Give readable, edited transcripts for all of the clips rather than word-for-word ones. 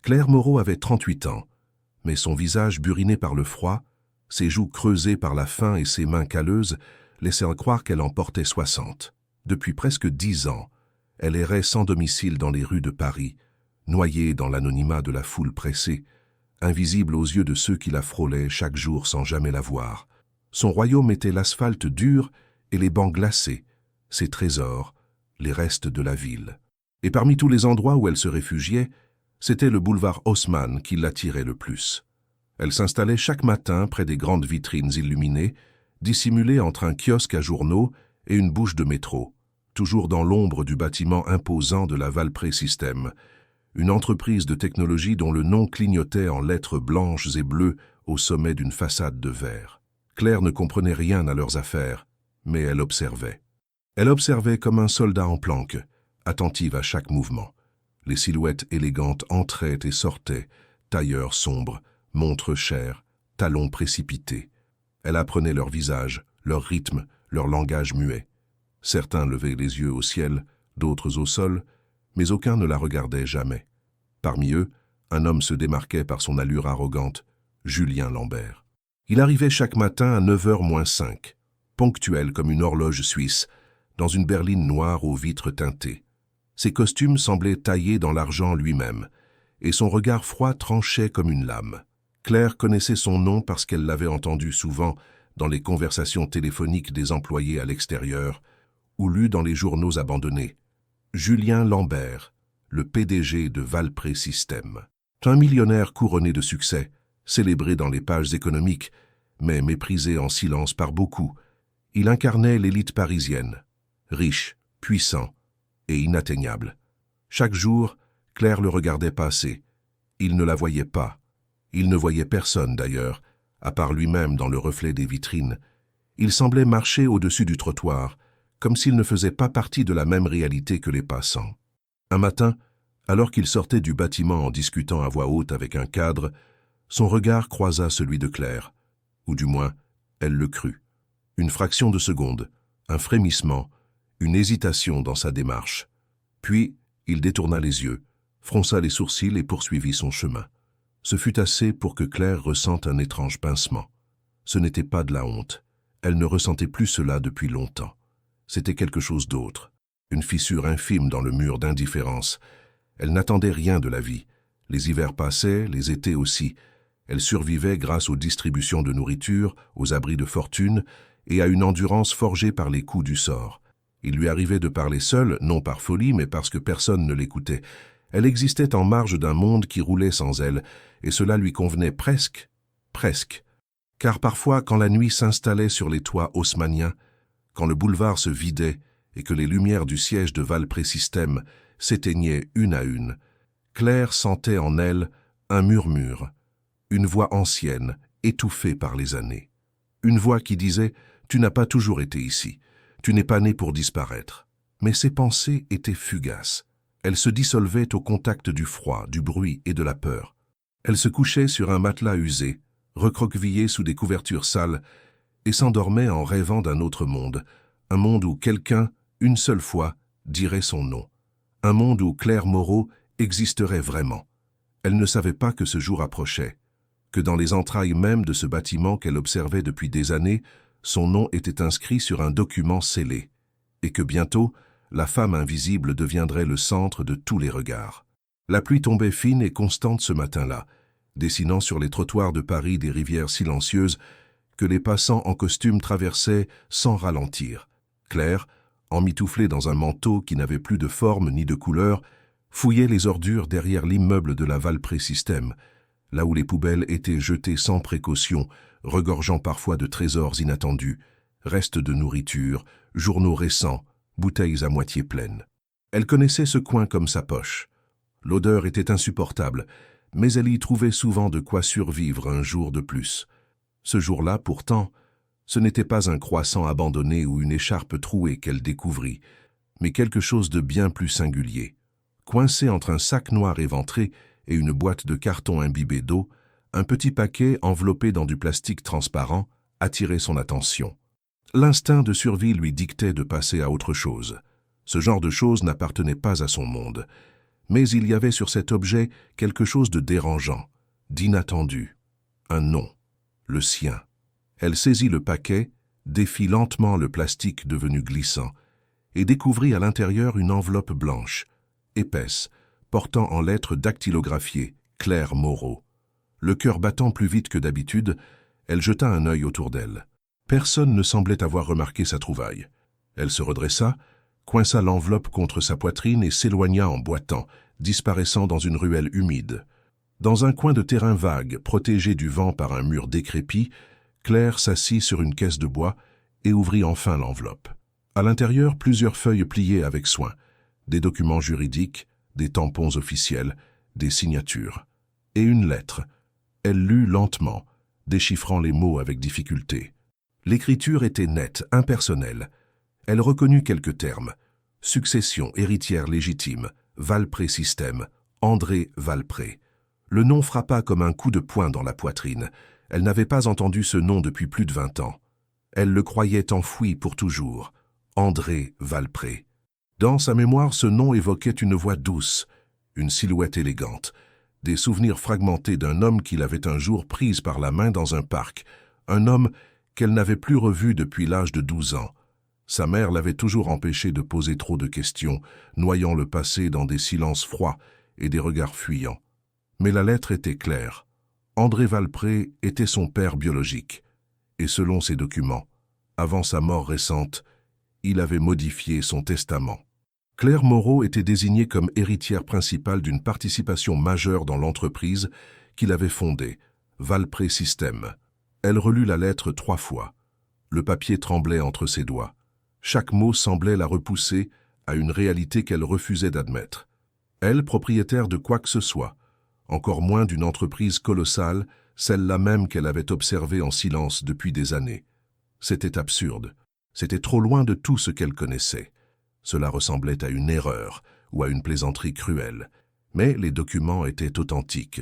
Claire Moreau avait 38 ans, mais son visage buriné par le froid, ses joues creusées par la faim et ses mains calleuses laissaient croire qu'elle en portait 60. Depuis presque 10 ans, elle errait sans domicile dans les rues de Paris, noyée dans l'anonymat de la foule pressée, invisible aux yeux de ceux qui la frôlaient chaque jour sans jamais la voir. Son royaume était l'asphalte dur et les bancs glacés, ses trésors, les restes de la ville. Et parmi tous les endroits où elle se réfugiait, c'était le boulevard Haussmann qui l'attirait le plus. Elle s'installait chaque matin près des grandes vitrines illuminées, dissimulée entre un kiosque à journaux et une bouche de métro, toujours dans l'ombre du bâtiment imposant de la Valpré System, une entreprise de technologie dont le nom clignotait en lettres blanches et bleues au sommet d'une façade de verre. Claire ne comprenait rien à leurs affaires, mais elle observait. Elle observait comme un soldat en planque, attentive à chaque mouvement. Les silhouettes élégantes entraient et sortaient, tailleurs sombres, montres chères, talons précipités. Elle apprenait leur visage, leur rythme, leur langage muet. Certains levaient les yeux au ciel, d'autres au sol, mais aucun ne la regardait jamais. Parmi eux, un homme se démarquait par son allure arrogante, Julien Lambert. Il arrivait chaque matin à 9h moins 5, ponctuel comme une horloge suisse, dans une berline noire aux vitres teintées. Ses costumes semblaient taillés dans l'argent lui-même, et son regard froid tranchait comme une lame. Claire connaissait son nom parce qu'elle l'avait entendu souvent dans les conversations téléphoniques des employés à l'extérieur ou lu dans les journaux abandonnés. Julien Lambert, le PDG de Valpré System. Un millionnaire couronné de succès, célébré dans les pages économiques, mais méprisé en silence par beaucoup, il incarnait l'élite parisienne, riche, puissant et inatteignable. Chaque jour, Claire le regardait passer. Il ne la voyait pas. Il ne voyait personne d'ailleurs, à part lui-même dans le reflet des vitrines. Il semblait marcher au-dessus du trottoir, comme s'il ne faisait pas partie de la même réalité que les passants. Un matin, alors qu'il sortait du bâtiment en discutant à voix haute avec un cadre, son regard croisa celui de Claire, ou du moins, elle le crut. Une fraction de seconde, un frémissement, une hésitation dans sa démarche. Puis, il détourna les yeux, fronça les sourcils et poursuivit son chemin. Ce fut assez pour que Claire ressente un étrange pincement. Ce n'était pas de la honte. Elle ne ressentait plus cela depuis longtemps. C'était quelque chose d'autre, une fissure infime dans le mur d'indifférence. Elle n'attendait rien de la vie. Les hivers passaient, les étés aussi. Elle survivait grâce aux distributions de nourriture, aux abris de fortune et à une endurance forgée par les coups du sort. Il lui arrivait de parler seule, non par folie, mais parce que personne ne l'écoutait. Elle existait en marge d'un monde qui roulait sans elle, et cela lui convenait presque. Car parfois, quand la nuit s'installait sur les toits haussmanniens, quand le boulevard se vidait et que les lumières du siège de Valpré System s'éteignaient une à une, Claire sentait en elle un murmure, une voix ancienne, étouffée par les années. Une voix qui disait « Tu n'as pas toujours été ici, tu n'es pas né pour disparaître ». Mais ses pensées étaient fugaces. Elles se dissolvaient au contact du froid, du bruit et de la peur. Elle se couchait sur un matelas usé, recroquevillée sous des couvertures sales, et s'endormait en rêvant d'un autre monde, un monde où quelqu'un, une seule fois, dirait son nom. Un monde où Claire Moreau existerait vraiment. Elle ne savait pas que ce jour approchait, que dans les entrailles même de ce bâtiment qu'elle observait depuis des années, son nom était inscrit sur un document scellé, et que bientôt, la femme invisible deviendrait le centre de tous les regards. La pluie tombait fine et constante ce matin-là, dessinant sur les trottoirs de Paris des rivières silencieuses que les passants en costume traversaient sans ralentir. Claire, emmitouflée dans un manteau qui n'avait plus de forme ni de couleur, fouillait les ordures derrière l'immeuble de la Valpré System, là où les poubelles étaient jetées sans précaution, regorgeant parfois de trésors inattendus, restes de nourriture, journaux récents, bouteilles à moitié pleines. Elle connaissait ce coin comme sa poche. L'odeur était insupportable, mais elle y trouvait souvent de quoi survivre un jour de plus. Ce jour-là, pourtant, ce n'était pas un croissant abandonné ou une écharpe trouée qu'elle découvrit, mais quelque chose de bien plus singulier. Coincé entre un sac noir éventré et une boîte de carton imbibée d'eau, un petit paquet enveloppé dans du plastique transparent attirait son attention. L'instinct de survie lui dictait de passer à autre chose. Ce genre de choses n'appartenait pas à son monde. Mais il y avait sur cet objet quelque chose de dérangeant, d'inattendu. Un nom, le sien. Elle saisit le paquet, défit lentement le plastique devenu glissant, et découvrit à l'intérieur une enveloppe blanche, épaisse, portant en lettres dactylographiées « Claire Moreau ». Le cœur battant plus vite que d'habitude, elle jeta un œil autour d'elle. Personne ne semblait avoir remarqué sa trouvaille. Elle se redressa, coinça l'enveloppe contre sa poitrine et s'éloigna en boitant, disparaissant dans une ruelle humide. Dans un coin de terrain vague, protégé du vent par un mur décrépit, Claire s'assit sur une caisse de bois et ouvrit enfin l'enveloppe. À l'intérieur, plusieurs feuilles pliées avec soin, des documents juridiques, des tampons officiels, des signatures. Et une lettre. Elle lut lentement, déchiffrant les mots avec difficulté. L'écriture était nette, impersonnelle. Elle reconnut quelques termes. Succession, héritière légitime, Valpré Système, André Valpré. Le nom frappa comme un coup de poing dans la poitrine. Elle n'avait pas entendu ce nom depuis plus de 20 ans. Elle le croyait enfoui pour toujours. André Valpré. Dans sa mémoire, ce nom évoquait une voix douce, une silhouette élégante, des souvenirs fragmentés d'un homme qui l'avait un jour prise par la main dans un parc, un homme qu'elle n'avait plus revu depuis l'âge de 12 ans. Sa mère l'avait toujours empêché de poser trop de questions, noyant le passé dans des silences froids et des regards fuyants. Mais la lettre était claire. André Valpré était son père biologique. Et selon ses documents, avant sa mort récente, il avait modifié son testament. Claire Moreau était désignée comme héritière principale d'une participation majeure dans l'entreprise qu'il avait fondée, Valpré Système. Elle relut la lettre 3 fois. Le papier tremblait entre ses doigts. Chaque mot semblait la repousser à une réalité qu'elle refusait d'admettre. Elle, propriétaire de quoi que ce soit, encore moins d'une entreprise colossale, celle-là même qu'elle avait observée en silence depuis des années. C'était absurde. C'était trop loin de tout ce qu'elle connaissait. Cela ressemblait à une erreur ou à une plaisanterie cruelle. Mais les documents étaient authentiques.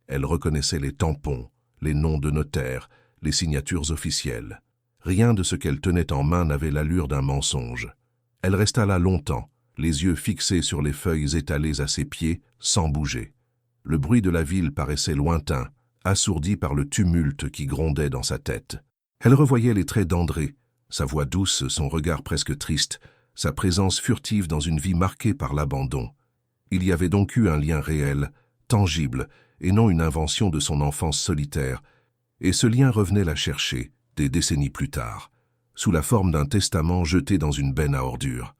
Elle reconnaissait les tampons, les noms de notaires, les signatures officielles. Rien de ce qu'elle tenait en main n'avait l'allure d'un mensonge. Elle resta là longtemps, les yeux fixés sur les feuilles étalées à ses pieds, sans bouger. Le bruit de la ville paraissait lointain, assourdi par le tumulte qui grondait dans sa tête. Elle revoyait les traits d'André, sa voix douce, son regard presque triste, sa présence furtive dans une vie marquée par l'abandon. Il y avait donc eu un lien réel, tangible, et non une invention de son enfance solitaire, et ce lien revenait la chercher, des décennies plus tard, sous la forme d'un testament jeté dans une benne à ordures.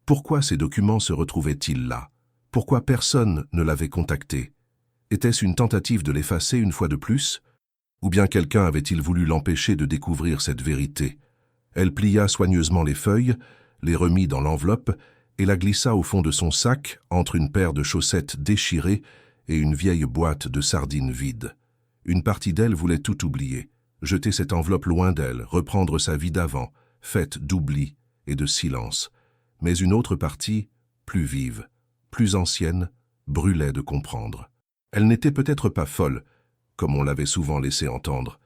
Pourquoi ces documents se retrouvaient-ils là? Pourquoi personne ne l'avait contacté? Était-ce une tentative de l'effacer une fois de plus? Ou bien quelqu'un avait-il voulu l'empêcher de découvrir cette vérité? Elle plia soigneusement les feuilles, les remit dans l'enveloppe et la glissa au fond de son sac entre une paire de chaussettes déchirées et une vieille boîte de sardines vide. Une partie d'elle voulait tout oublier, jeter cette enveloppe loin d'elle, reprendre sa vie d'avant, faite d'oubli et de silence. Mais une autre partie, plus vive, plus ancienne, brûlait de comprendre. Elle n'était peut-être pas folle, comme on l'avait souvent laissé entendre.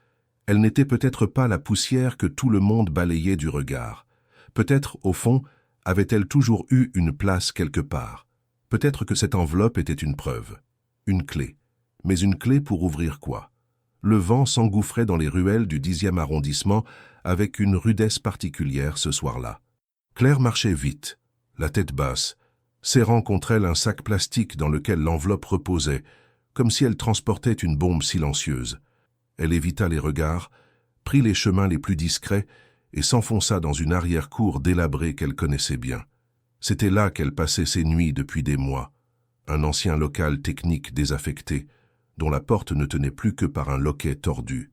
Elle n'était peut-être pas la poussière que tout le monde balayait du regard. Peut-être, au fond, avait-elle toujours eu une place quelque part. Peut-être que cette enveloppe était une preuve, une clé. Mais une clé pour ouvrir quoi? Le vent s'engouffrait dans les ruelles du 10e arrondissement avec une rudesse particulière ce soir-là. Claire marchait vite, la tête basse, serrant contre elle un sac plastique dans lequel l'enveloppe reposait, comme si elle transportait une bombe silencieuse. Elle évita les regards, prit les chemins les plus discrets et s'enfonça dans une arrière-cour délabrée qu'elle connaissait bien. C'était là qu'elle passait ses nuits depuis des mois, un ancien local technique désaffecté, dont la porte ne tenait plus que par un loquet tordu.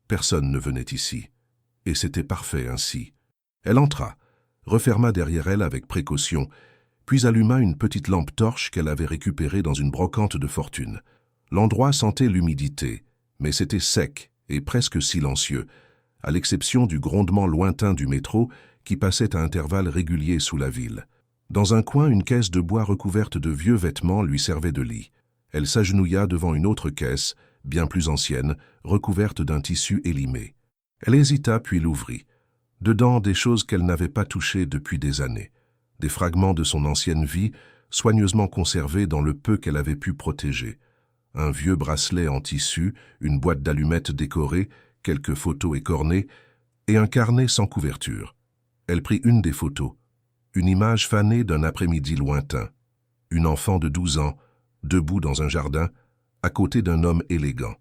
Personne ne venait ici, et c'était parfait ainsi. Elle entra, referma derrière elle avec précaution, puis alluma une petite lampe torche qu'elle avait récupérée dans une brocante de fortune. L'endroit sentait l'humidité, mais c'était sec et presque silencieux, à l'exception du grondement lointain du métro qui passait à intervalles réguliers sous la ville. Dans un coin, une caisse de bois recouverte de vieux vêtements lui servait de lit. Elle s'agenouilla devant une autre caisse, bien plus ancienne, recouverte d'un tissu élimé. Elle hésita puis l'ouvrit. Dedans, des choses qu'elle n'avait pas touchées depuis des années. Des fragments de son ancienne vie, soigneusement conservé dans le peu qu'elle avait pu protéger. Un vieux bracelet en tissu, une boîte d'allumettes décorée, quelques photos écornées et un carnet sans couverture. Elle prit une des photos, une image fanée d'un après-midi lointain. Une enfant de 12 ans, debout dans un jardin, à côté d'un homme élégant.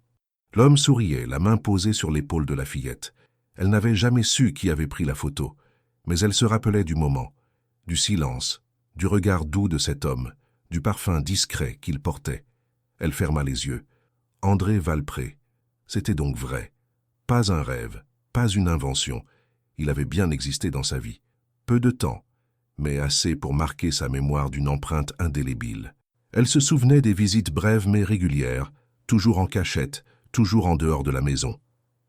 L'homme souriait, la main posée sur l'épaule de la fillette. Elle n'avait jamais su qui avait pris la photo, mais elle se rappelait du moment, du silence, du regard doux de cet homme, du parfum discret qu'il portait. Elle ferma les yeux. André Valpré. C'était donc vrai. Pas un rêve, pas une invention. Il avait bien existé dans sa vie. Peu de temps, mais assez pour marquer sa mémoire d'une empreinte indélébile. Elle se souvenait des visites brèves mais régulières, toujours en cachette, toujours en dehors de la maison.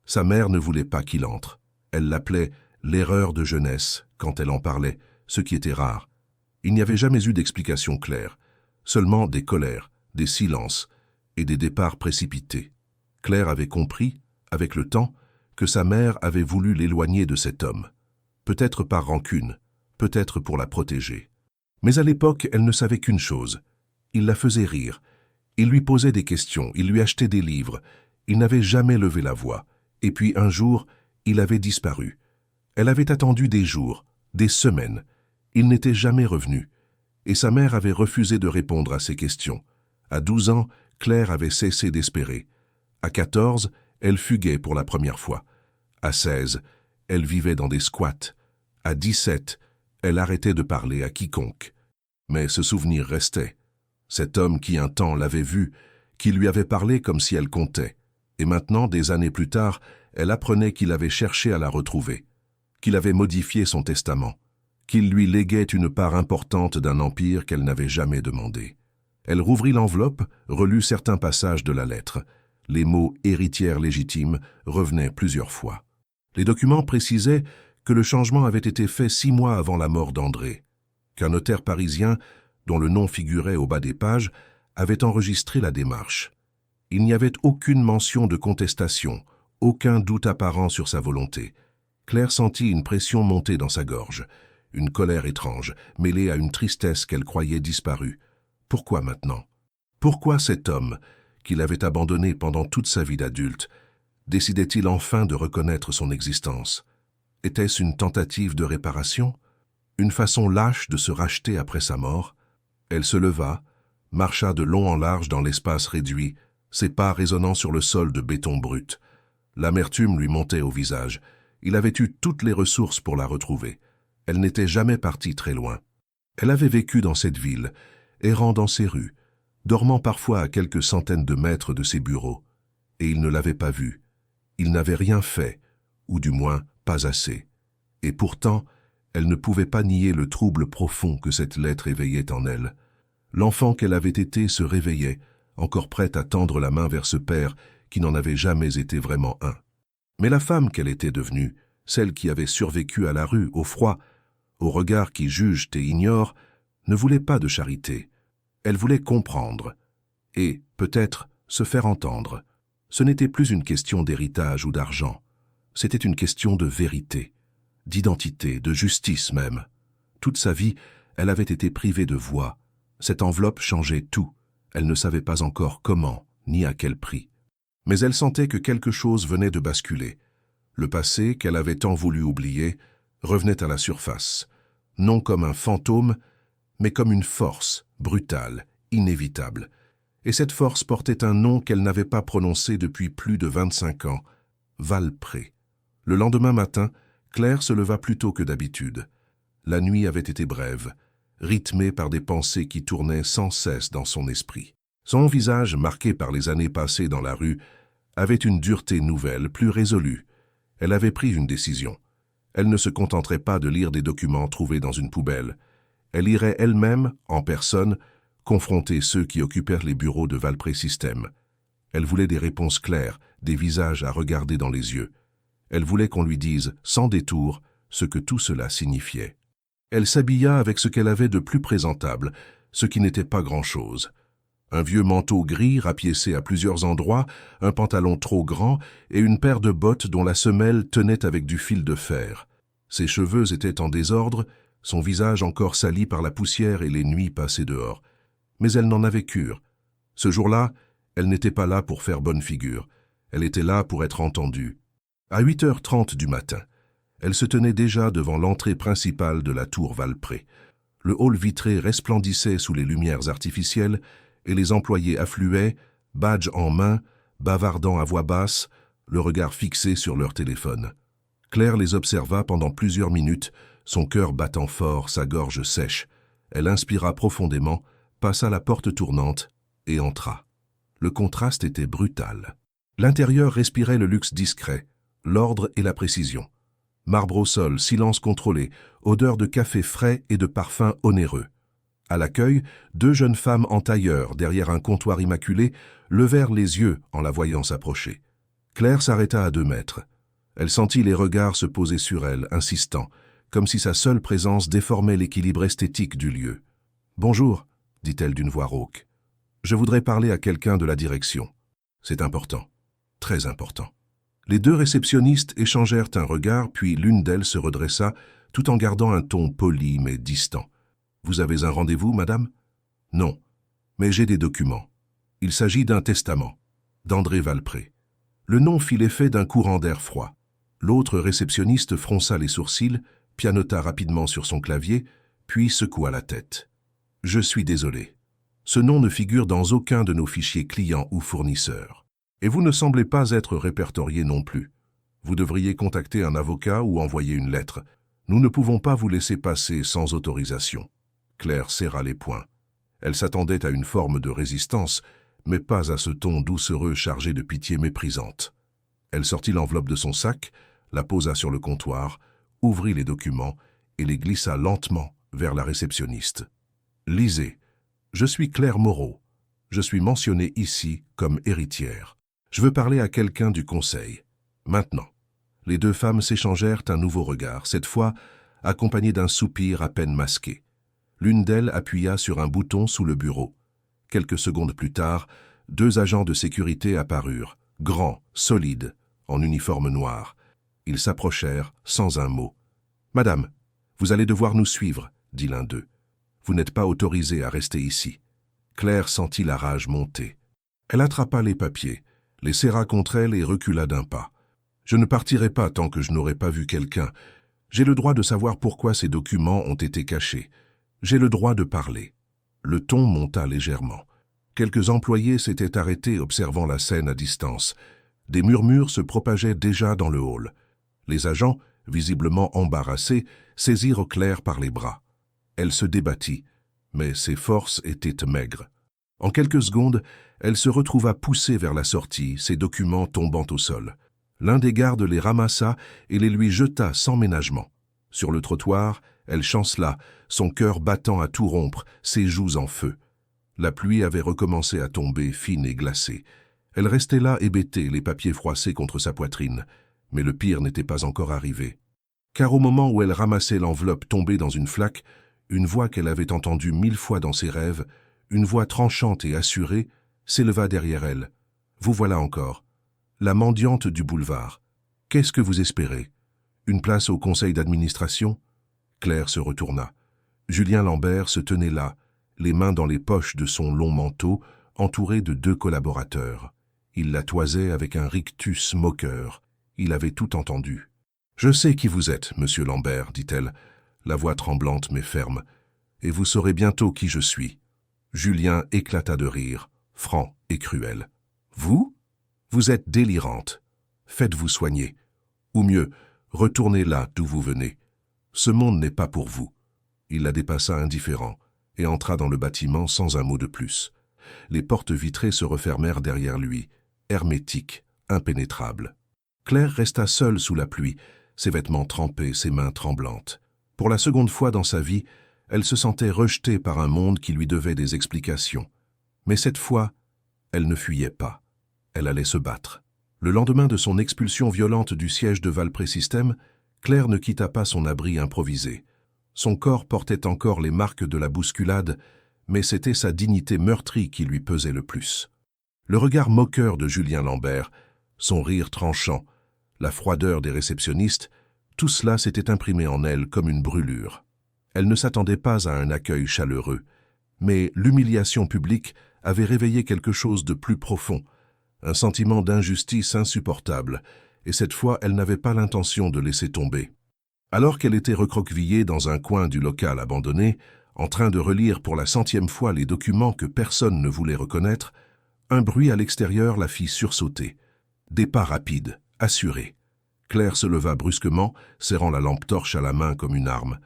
Sa mère ne voulait pas qu'il entre. Elle l'appelait « l'erreur de jeunesse » quand elle en parlait, ce qui était rare. Il n'y avait jamais eu d'explication claire, seulement des colères, des silences et des départs précipités. Claire avait compris, avec le temps, que sa mère avait voulu l'éloigner de cet homme. Peut-être par rancune, peut-être pour la protéger. Mais à l'époque, elle ne savait qu'une chose. Il la faisait rire. Il lui posait des questions, il lui achetait des livres. Il n'avait jamais levé la voix. Et puis un jour, il avait disparu. Elle avait attendu des jours, des semaines. Il n'était jamais revenu. Et sa mère avait refusé de répondre à ses questions. À 12 ans, Claire avait cessé d'espérer. À 14, elle fuguait pour la première fois. À 16, elle vivait dans des squats. À 17, elle arrêtait de parler à quiconque. Mais ce souvenir restait. Cet homme qui un temps l'avait vue, qui lui avait parlé comme si elle comptait. Et maintenant, des années plus tard, elle apprenait qu'il avait cherché à la retrouver, qu'il avait modifié son testament, qu'il lui léguait une part importante d'un empire qu'elle n'avait jamais demandé. Elle rouvrit l'enveloppe, relut certains passages de la lettre. Les mots « héritière légitime » revenaient plusieurs fois. Les documents précisaient que le changement avait été fait 6 mois avant la mort d'André, qu'un notaire parisien, dont le nom figurait au bas des pages, avait enregistré la démarche. Il n'y avait aucune mention de contestation, aucun doute apparent sur sa volonté. Claire sentit une pression monter dans sa gorge, une colère étrange, mêlée à une tristesse qu'elle croyait disparue. Pourquoi maintenant? Pourquoi cet homme, qui l'avait abandonné pendant toute sa vie d'adulte, décidait-il enfin de reconnaître son existence? Était-ce une tentative de réparation? Une façon lâche de se racheter après sa mort? Elle se leva, marcha de long en large dans l'espace réduit, ses pas résonnant sur le sol de béton brut. L'amertume lui montait au visage. Il avait eu toutes les ressources pour la retrouver. Elle n'était jamais partie très loin. Elle avait vécu dans cette ville, errant dans ses rues, dormant parfois à quelques centaines de mètres de ses bureaux. Et il ne l'avait pas vue. Il n'avait rien fait, ou du moins pas assez. Et pourtant, elle ne pouvait pas nier le trouble profond que cette lettre éveillait en elle. L'enfant qu'elle avait été se réveillait, encore prête à tendre la main vers ce père qui n'en avait jamais été vraiment un. Mais la femme qu'elle était devenue, celle qui avait survécu à la rue, au froid, aux regards qui jugent et ignorent, ne voulait pas de charité. Elle voulait comprendre et, peut-être, se faire entendre. Ce n'était plus une question d'héritage ou d'argent. C'était une question de vérité, d'identité, de justice même. Toute sa vie, elle avait été privée de voix. Cette enveloppe changeait tout. Elle ne savait pas encore comment, ni à quel prix. Mais elle sentait que quelque chose venait de basculer. Le passé, qu'elle avait tant voulu oublier, revenait à la surface, non comme un fantôme, mais comme une force, brutale, inévitable. Et cette force portait un nom qu'elle n'avait pas prononcé depuis plus de 25 ans, Valpré. Le lendemain matin, Claire se leva plus tôt que d'habitude. La nuit avait été brève, rythmée par des pensées qui tournaient sans cesse dans son esprit. Son visage, marqué par les années passées dans la rue, avait une dureté nouvelle, plus résolue. Elle avait pris une décision. Elle ne se contenterait pas de lire des documents trouvés dans une poubelle. Elle irait elle-même, en personne, confronter ceux qui occupèrent les bureaux de Valpré Systèmes. Elle voulait des réponses claires, des visages à regarder dans les yeux. Elle voulait qu'on lui dise, sans détour, ce que tout cela signifiait. Elle s'habilla avec ce qu'elle avait de plus présentable, ce qui n'était pas grand-chose. Un vieux manteau gris rapiécé à plusieurs endroits, un pantalon trop grand et une paire de bottes dont la semelle tenait avec du fil de fer. Ses cheveux étaient en désordre, son visage encore sali par la poussière et les nuits passées dehors. Mais elle n'en avait cure. Ce jour-là, elle n'était pas là pour faire bonne figure. Elle était là pour être entendue. À 8h30 du matin, elle se tenait déjà devant l'entrée principale de la tour Valpré. Le hall vitré resplendissait sous les lumières artificielles et les employés affluaient, badge en main, bavardant à voix basse, le regard fixé sur leur téléphone. Claire les observa pendant plusieurs minutes, son cœur battant fort, sa gorge sèche. Elle inspira profondément, passa la porte tournante et entra. Le contraste était brutal. L'intérieur respirait le luxe discret, l'ordre et la précision. Marbre au sol, silence contrôlé, odeur de café frais et de parfums onéreux. À l'accueil, 2 jeunes femmes en tailleur, derrière un comptoir immaculé, levèrent les yeux en la voyant s'approcher. Claire s'arrêta à 2 mètres. Elle sentit les regards se poser sur elle, insistants, comme si sa seule présence déformait l'équilibre esthétique du lieu. « Bonjour », dit-elle d'une voix rauque. « Je voudrais parler à quelqu'un de la direction. C'est important, très important. » Les 2 réceptionnistes échangèrent un regard, puis l'une d'elles se redressa, tout en gardant un ton poli mais distant. « Vous avez un rendez-vous, madame ?»« Non, mais j'ai des documents. Il s'agit d'un testament. » D'André Valpré. Le nom fit l'effet d'un courant d'air froid. L'autre réceptionniste fronça les sourcils, pianota rapidement sur son clavier, puis secoua la tête. « Je suis désolé. Ce nom ne figure dans aucun de nos fichiers clients ou fournisseurs. Et vous ne semblez pas être répertorié non plus. Vous devriez contacter un avocat ou envoyer une lettre. Nous ne pouvons pas vous laisser passer sans autorisation. » Claire serra les poings. Elle s'attendait à une forme de résistance, mais pas à ce ton doucereux chargé de pitié méprisante. Elle sortit l'enveloppe de son sac, la posa sur le comptoir, ouvrit les documents et les glissa lentement vers la réceptionniste. « Lisez. Je suis Claire Moreau. Je suis mentionnée ici comme héritière. Je veux parler à quelqu'un du conseil. Maintenant. » Les 2 femmes s'échangèrent un nouveau regard, cette fois accompagné d'un soupir à peine masqué. L'une d'elles appuya sur un bouton sous le bureau. Quelques secondes plus tard, 2 agents de sécurité apparurent, grands, solides, en uniforme noir. Ils s'approchèrent sans un mot. « Madame, vous allez devoir nous suivre, » dit l'un d'eux. « Vous n'êtes pas autorisée à rester ici. » Claire sentit la rage monter. Elle attrapa les papiers, les serra contre elle et recula d'un pas. « Je ne partirai pas tant que je n'aurai pas vu quelqu'un. J'ai le droit de savoir pourquoi ces documents ont été cachés. J'ai le droit de parler. » Le ton monta légèrement. Quelques employés s'étaient arrêtés observant la scène à distance. Des murmures se propageaient déjà dans le hall. Les agents, visiblement embarrassés, saisirent Claire par les bras. Elle se débattit, mais ses forces étaient maigres. En quelques secondes, elle se retrouva poussée vers la sortie, ses documents tombant au sol. L'un des gardes les ramassa et les lui jeta sans ménagement. Sur le trottoir, elle chancela, son cœur battant à tout rompre, ses joues en feu. La pluie avait recommencé à tomber, fine et glacée. Elle restait là hébétée, les papiers froissés contre sa poitrine. Mais le pire n'était pas encore arrivé. Car au moment où elle ramassait l'enveloppe tombée dans une flaque, une voix qu'elle avait entendue 1000 fois dans ses rêves, une voix tranchante et assurée, s'éleva derrière elle. « Vous voilà encore. La mendiante du boulevard. Qu'est-ce que vous espérez? Une place au conseil d'administration ?» Claire se retourna. Julien Lambert se tenait là, les mains dans les poches de son long manteau, entouré de 2 collaborateurs. Il la toisait avec un rictus moqueur. Il avait tout entendu. « Je sais qui vous êtes, monsieur Lambert, » dit-elle, la voix tremblante mais ferme, « et vous saurez bientôt qui je suis. » Julien éclata de rire, franc et cruel. « Vous? Vous êtes délirante. Faites-vous soigner. Ou mieux, retournez là d'où vous venez. Ce monde n'est pas pour vous. » Il la dépassa indifférent et entra dans le bâtiment sans un mot de plus. Les portes vitrées se refermèrent derrière lui, hermétiques, impénétrables. Claire resta seule sous la pluie, ses vêtements trempés, ses mains tremblantes. Pour la seconde fois dans sa vie, elle se sentait rejetée par un monde qui lui devait des explications. Mais cette fois, elle ne fuyait pas. Elle allait se battre. Le lendemain de son expulsion violente du siège de Valpré Systèmes, Claire ne quitta pas son abri improvisé. Son corps portait encore les marques de la bousculade, mais c'était sa dignité meurtrie qui lui pesait le plus. Le regard moqueur de Julien Lambert, son rire tranchant, la froideur des réceptionnistes, tout cela s'était imprimé en elle comme une brûlure. Elle ne s'attendait pas à un accueil chaleureux, mais l'humiliation publique avait réveillé quelque chose de plus profond, un sentiment d'injustice insupportable, et cette fois elle n'avait pas l'intention de laisser tomber. Alors qu'elle était recroquevillée dans un coin du local abandonné, en train de relire pour la 100e fois les documents que personne ne voulait reconnaître, un bruit à l'extérieur la fit sursauter. Des pas rapides, assurés. Claire se leva brusquement, serrant la lampe torche à la main comme une arme,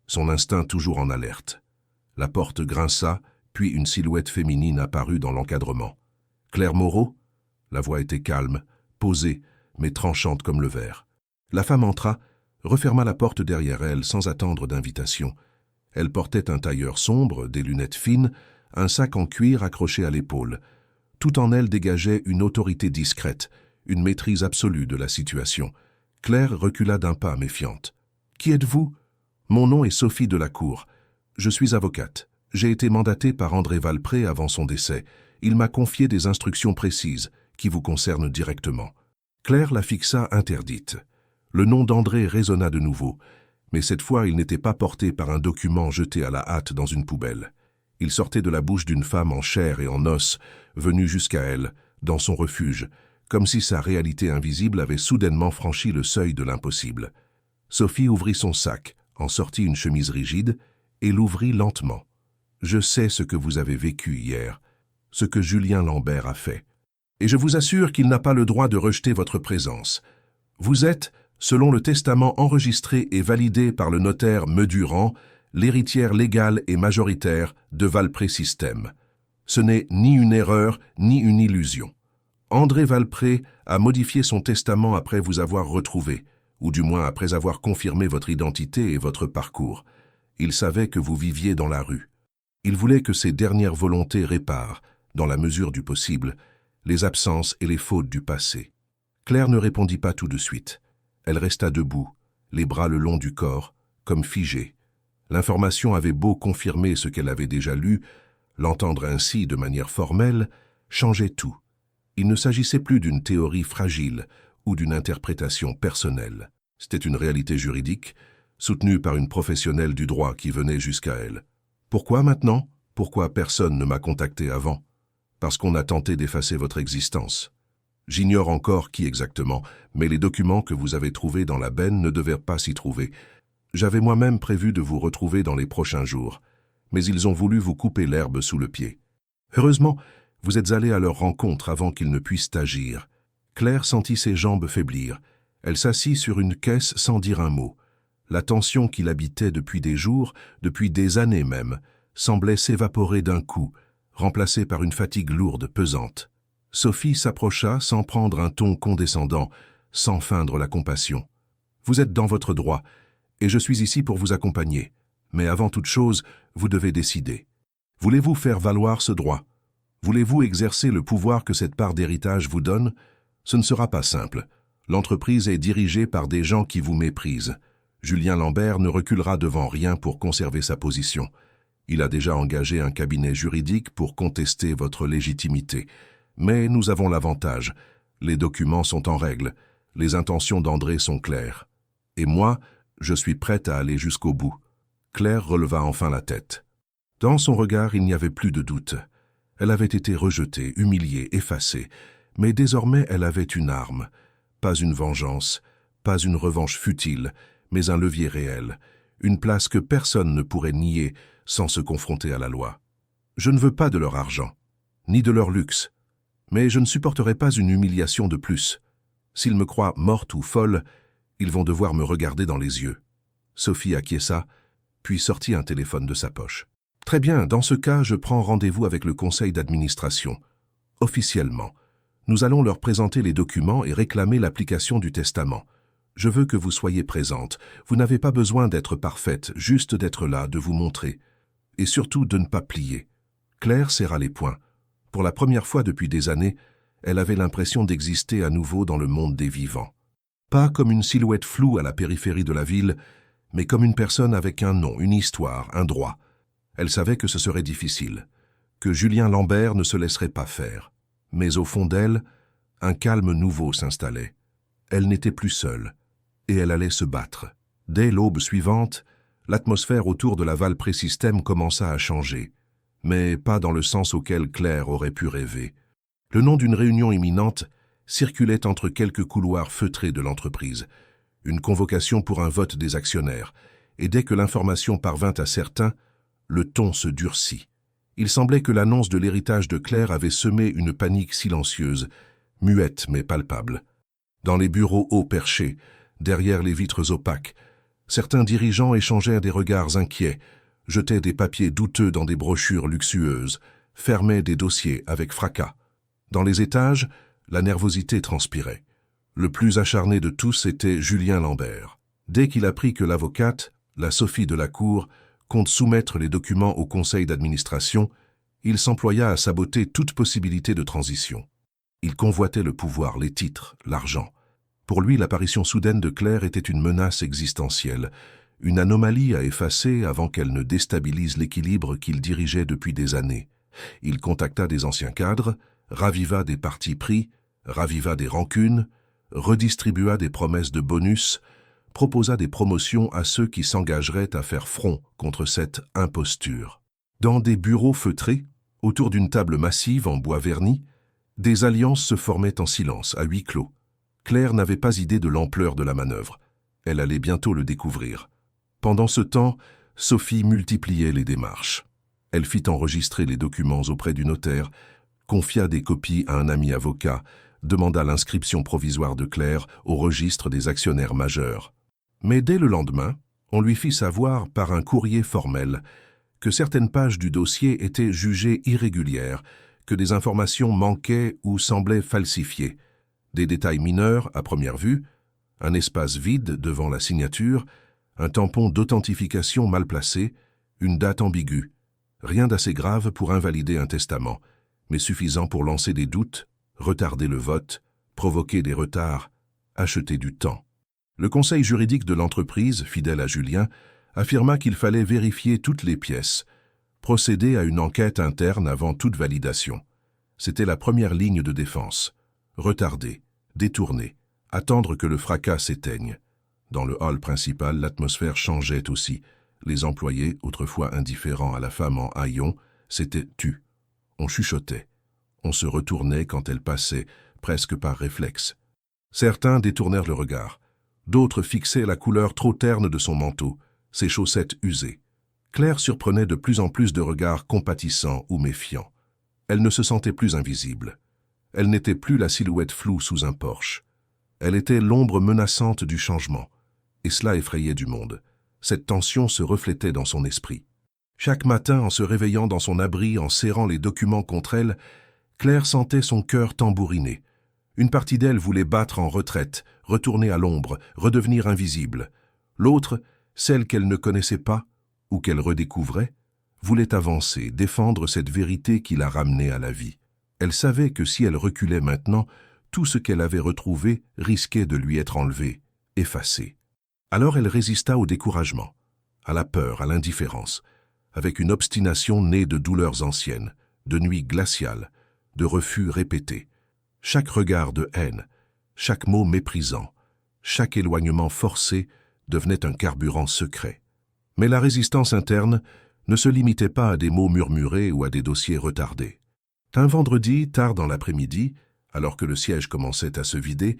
son instinct toujours en alerte. La porte grinça, puis une silhouette féminine apparut dans l'encadrement. « Claire Moreau ?» La voix était calme, posée, mais tranchante comme le verre. La femme entra, referma la porte derrière elle sans attendre d'invitation. Elle portait un tailleur sombre, des lunettes fines, un sac en cuir accroché à l'épaule. Tout en elle dégageait une autorité discrète, une maîtrise absolue de la situation. Claire recula d'un pas méfiante. « Qui êtes-vous » ? « Mon nom est Sophie Delacour. Je suis avocate. J'ai été mandatée par André Valpré avant son décès. Il m'a confié des instructions précises qui vous concernent directement. » Claire la fixa interdite. Le nom d'André résonna de nouveau, mais cette fois il n'était pas porté par un document jeté à la hâte dans une poubelle. Il sortait de la bouche d'une femme en chair et en os, venue jusqu'à elle, dans son refuge, comme si sa réalité invisible avait soudainement franchi le seuil de l'impossible. Sophie ouvrit son sac, en sortit une chemise rigide, et l'ouvrit lentement. « Je sais ce que vous avez vécu hier, ce que Julien Lambert a fait. Et je vous assure qu'il n'a pas le droit de rejeter votre présence. Vous êtes, selon le testament enregistré et validé par le notaire Meudurand, l'héritière légale et majoritaire de Valpré Système. Ce n'est ni une erreur, ni une illusion. André Valpré a modifié son testament après vous avoir retrouvé, ou du moins après avoir confirmé votre identité et votre parcours. Il savait que vous viviez dans la rue. Il voulait que ses dernières volontés réparent, dans la mesure du possible, les absences et les fautes du passé. » Claire ne répondit pas tout de suite. Elle resta debout, les bras le long du corps, comme figée. L'information avait beau confirmer ce qu'elle avait déjà lu, l'entendre ainsi de manière formelle changeait tout. Il ne s'agissait plus d'une théorie fragile ou d'une interprétation personnelle. C'était une réalité juridique, soutenue par une professionnelle du droit qui venait jusqu'à elle. Pourquoi maintenant ? Pourquoi personne ne m'a contacté avant ? Parce qu'on a tenté d'effacer votre existence. J'ignore encore qui exactement, mais les documents que vous avez trouvés dans la benne ne devaient pas s'y trouver. J'avais moi-même prévu de vous retrouver dans les prochains jours, mais ils ont voulu vous couper l'herbe sous le pied. Heureusement, vous êtes allé à leur rencontre avant qu'ils ne puissent agir. Claire sentit ses jambes faiblir. Elle s'assit sur une caisse sans dire un mot. La tension qui l'habitait depuis des jours, depuis des années même, semblait s'évaporer d'un coup, remplacée par une fatigue lourde, pesante. Sophie s'approcha sans prendre un ton condescendant, sans feindre la compassion. « Vous êtes dans votre droit, et je suis ici pour vous accompagner. Mais avant toute chose, vous devez décider. Voulez-vous faire valoir ce droit? Voulez-vous exercer le pouvoir que cette part d'héritage vous donne? Ce ne sera pas simple. L'entreprise est dirigée par des gens qui vous méprisent. Julien Lambert ne reculera devant rien pour conserver sa position. Il a déjà engagé un cabinet juridique pour contester votre légitimité. Mais nous avons l'avantage. Les documents sont en règle. Les intentions d'André sont claires. Et moi, je suis prête à aller jusqu'au bout. » Claire releva enfin la tête. Dans son regard, il n'y avait plus de doute. Elle avait été rejetée, humiliée, effacée. Mais désormais, elle avait une arme. Pas une vengeance, pas une revanche futile, mais un levier réel. Une place que personne ne pourrait nier sans se confronter à la loi. Je ne veux pas de leur argent, ni de leur luxe. Mais je ne supporterai pas une humiliation de plus. S'ils me croient morte ou folle, ils vont devoir me regarder dans les yeux. Sophie acquiesça, puis sortit un téléphone de sa poche. « Très bien, dans ce cas, je prends rendez-vous avec le conseil d'administration. Officiellement, nous allons leur présenter les documents et réclamer l'application du testament. Je veux que vous soyez présente. Vous n'avez pas besoin d'être parfaite, juste d'être là, de vous montrer. Et surtout de ne pas plier. » Claire serra les poings. Pour la première fois depuis des années, elle avait l'impression d'exister à nouveau dans le monde des vivants. Pas comme une silhouette floue à la périphérie de la ville, mais comme une personne avec un nom, une histoire, un droit. Elle savait que ce serait difficile, que Julien Lambert ne se laisserait pas faire. Mais au fond d'elle, un calme nouveau s'installait. Elle n'était plus seule, et elle allait se battre. Dès l'aube suivante, L'atmosphère autour de l'aval pré-système commença à changer, mais pas dans le sens auquel Claire aurait pu rêver. Le nom d'une réunion imminente circulait entre quelques couloirs feutrés de l'entreprise, une convocation pour un vote des actionnaires, et dès que l'information parvint à certains, le ton se durcit. Il semblait que l'annonce de l'héritage de Claire avait semé une panique silencieuse, muette mais palpable. Dans les bureaux haut perchés, derrière les vitres opaques, certains dirigeants échangèrent des regards inquiets, jetaient des papiers douteux dans des brochures luxueuses, fermaient des dossiers avec fracas. Dans les étages, la nervosité transpirait. Le plus acharné de tous était Julien Lambert. Dès qu'il apprit que l'avocate, la Sophie de la Cour, compte soumettre les documents au conseil d'administration, il s'employa à saboter toute possibilité de transition. Il convoitait le pouvoir, les titres, l'argent. Pour lui, l'apparition soudaine de Claire était une menace existentielle, une anomalie à effacer avant qu'elle ne déstabilise l'équilibre qu'il dirigeait depuis des années. Il contacta des anciens cadres, raviva des partis pris, raviva des rancunes, redistribua des promesses de bonus, proposa des promotions à ceux qui s'engageraient à faire front contre cette imposture. Dans des bureaux feutrés, autour d'une table massive en bois verni, des alliances se formaient en silence, à huis clos. Claire n'avait pas idée de l'ampleur de la manœuvre. Elle allait bientôt le découvrir. Pendant ce temps, Sophie multipliait les démarches. Elle fit enregistrer les documents auprès du notaire, confia des copies à un ami avocat, demanda l'inscription provisoire de Claire au registre des actionnaires majeurs. Mais dès le lendemain, on lui fit savoir par un courrier formel que certaines pages du dossier étaient jugées irrégulières, que des informations manquaient ou semblaient falsifiées. Des détails mineurs à première vue, un espace vide devant la signature, un tampon d'authentification mal placé, une date ambiguë. Rien d'assez grave pour invalider un testament, mais suffisant pour lancer des doutes, retarder le vote, provoquer des retards, acheter du temps. Le conseil juridique de l'entreprise, fidèle à Julien, affirma qu'il fallait vérifier toutes les pièces, procéder à une enquête interne avant toute validation. C'était la première ligne de défense. Retarder, détourner, attendre que le fracas s'éteigne. Dans le hall principal, l'atmosphère changeait aussi. Les employés, autrefois indifférents à la femme en haillons, s'étaient tus. On chuchotait. On se retournait quand elle passait, presque par réflexe. Certains détournèrent le regard. D'autres fixaient la couleur trop terne de son manteau, ses chaussettes usées. Claire surprenait de plus en plus de regards compatissants ou méfiants. Elle ne se sentait plus invisible. Elle n'était plus la silhouette floue sous un porche. Elle était l'ombre menaçante du changement. Et cela effrayait du monde. Cette tension se reflétait dans son esprit. Chaque matin, en se réveillant dans son abri, en serrant les documents contre elle, Claire sentait son cœur tambouriner. Une partie d'elle voulait battre en retraite, retourner à l'ombre, redevenir invisible. L'autre, celle qu'elle ne connaissait pas, ou qu'elle redécouvrait, voulait avancer, défendre cette vérité qui la ramenait à la vie. Elle savait que si elle reculait maintenant, tout ce qu'elle avait retrouvé risquait de lui être enlevé, effacé. Alors elle résista au découragement, à la peur, à l'indifférence, avec une obstination née de douleurs anciennes, de nuits glaciales, de refus répétés. Chaque regard de haine, chaque mot méprisant, chaque éloignement forcé devenait un carburant secret. Mais la résistance interne ne se limitait pas à des mots murmurés ou à des dossiers retardés. Un vendredi, tard dans l'après-midi, alors que le siège commençait à se vider,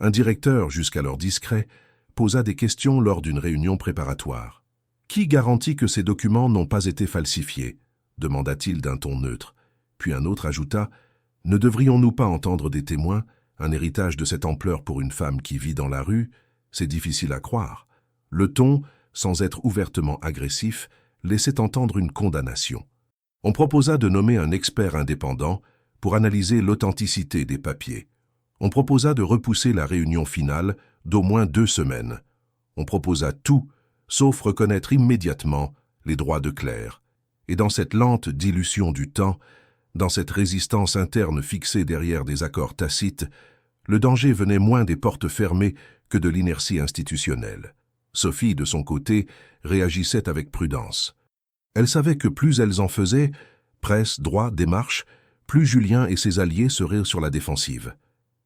un directeur, jusqu'alors discret, posa des questions lors d'une réunion préparatoire. « Qui garantit que ces documents n'ont pas été falsifiés ?» demanda-t-il d'un ton neutre. Puis un autre ajouta « Ne devrions-nous pas entendre des témoins, un héritage de cette ampleur pour une femme qui vit dans la rue? C'est difficile à croire. » Le ton, sans être ouvertement agressif, laissait entendre une condamnation. On proposa de nommer un expert indépendant pour analyser l'authenticité des papiers. On proposa de repousser la réunion finale d'au moins 2 semaines. On proposa tout, sauf reconnaître immédiatement les droits de Claire. Et dans cette lente dilution du temps, dans cette résistance interne fixée derrière des accords tacites, le danger venait moins des portes fermées que de l'inertie institutionnelle. Sophie, de son côté, réagissait avec prudence. Elle savait que plus elles en faisaient, presse, droit, démarche, plus Julien et ses alliés seraient sur la défensive.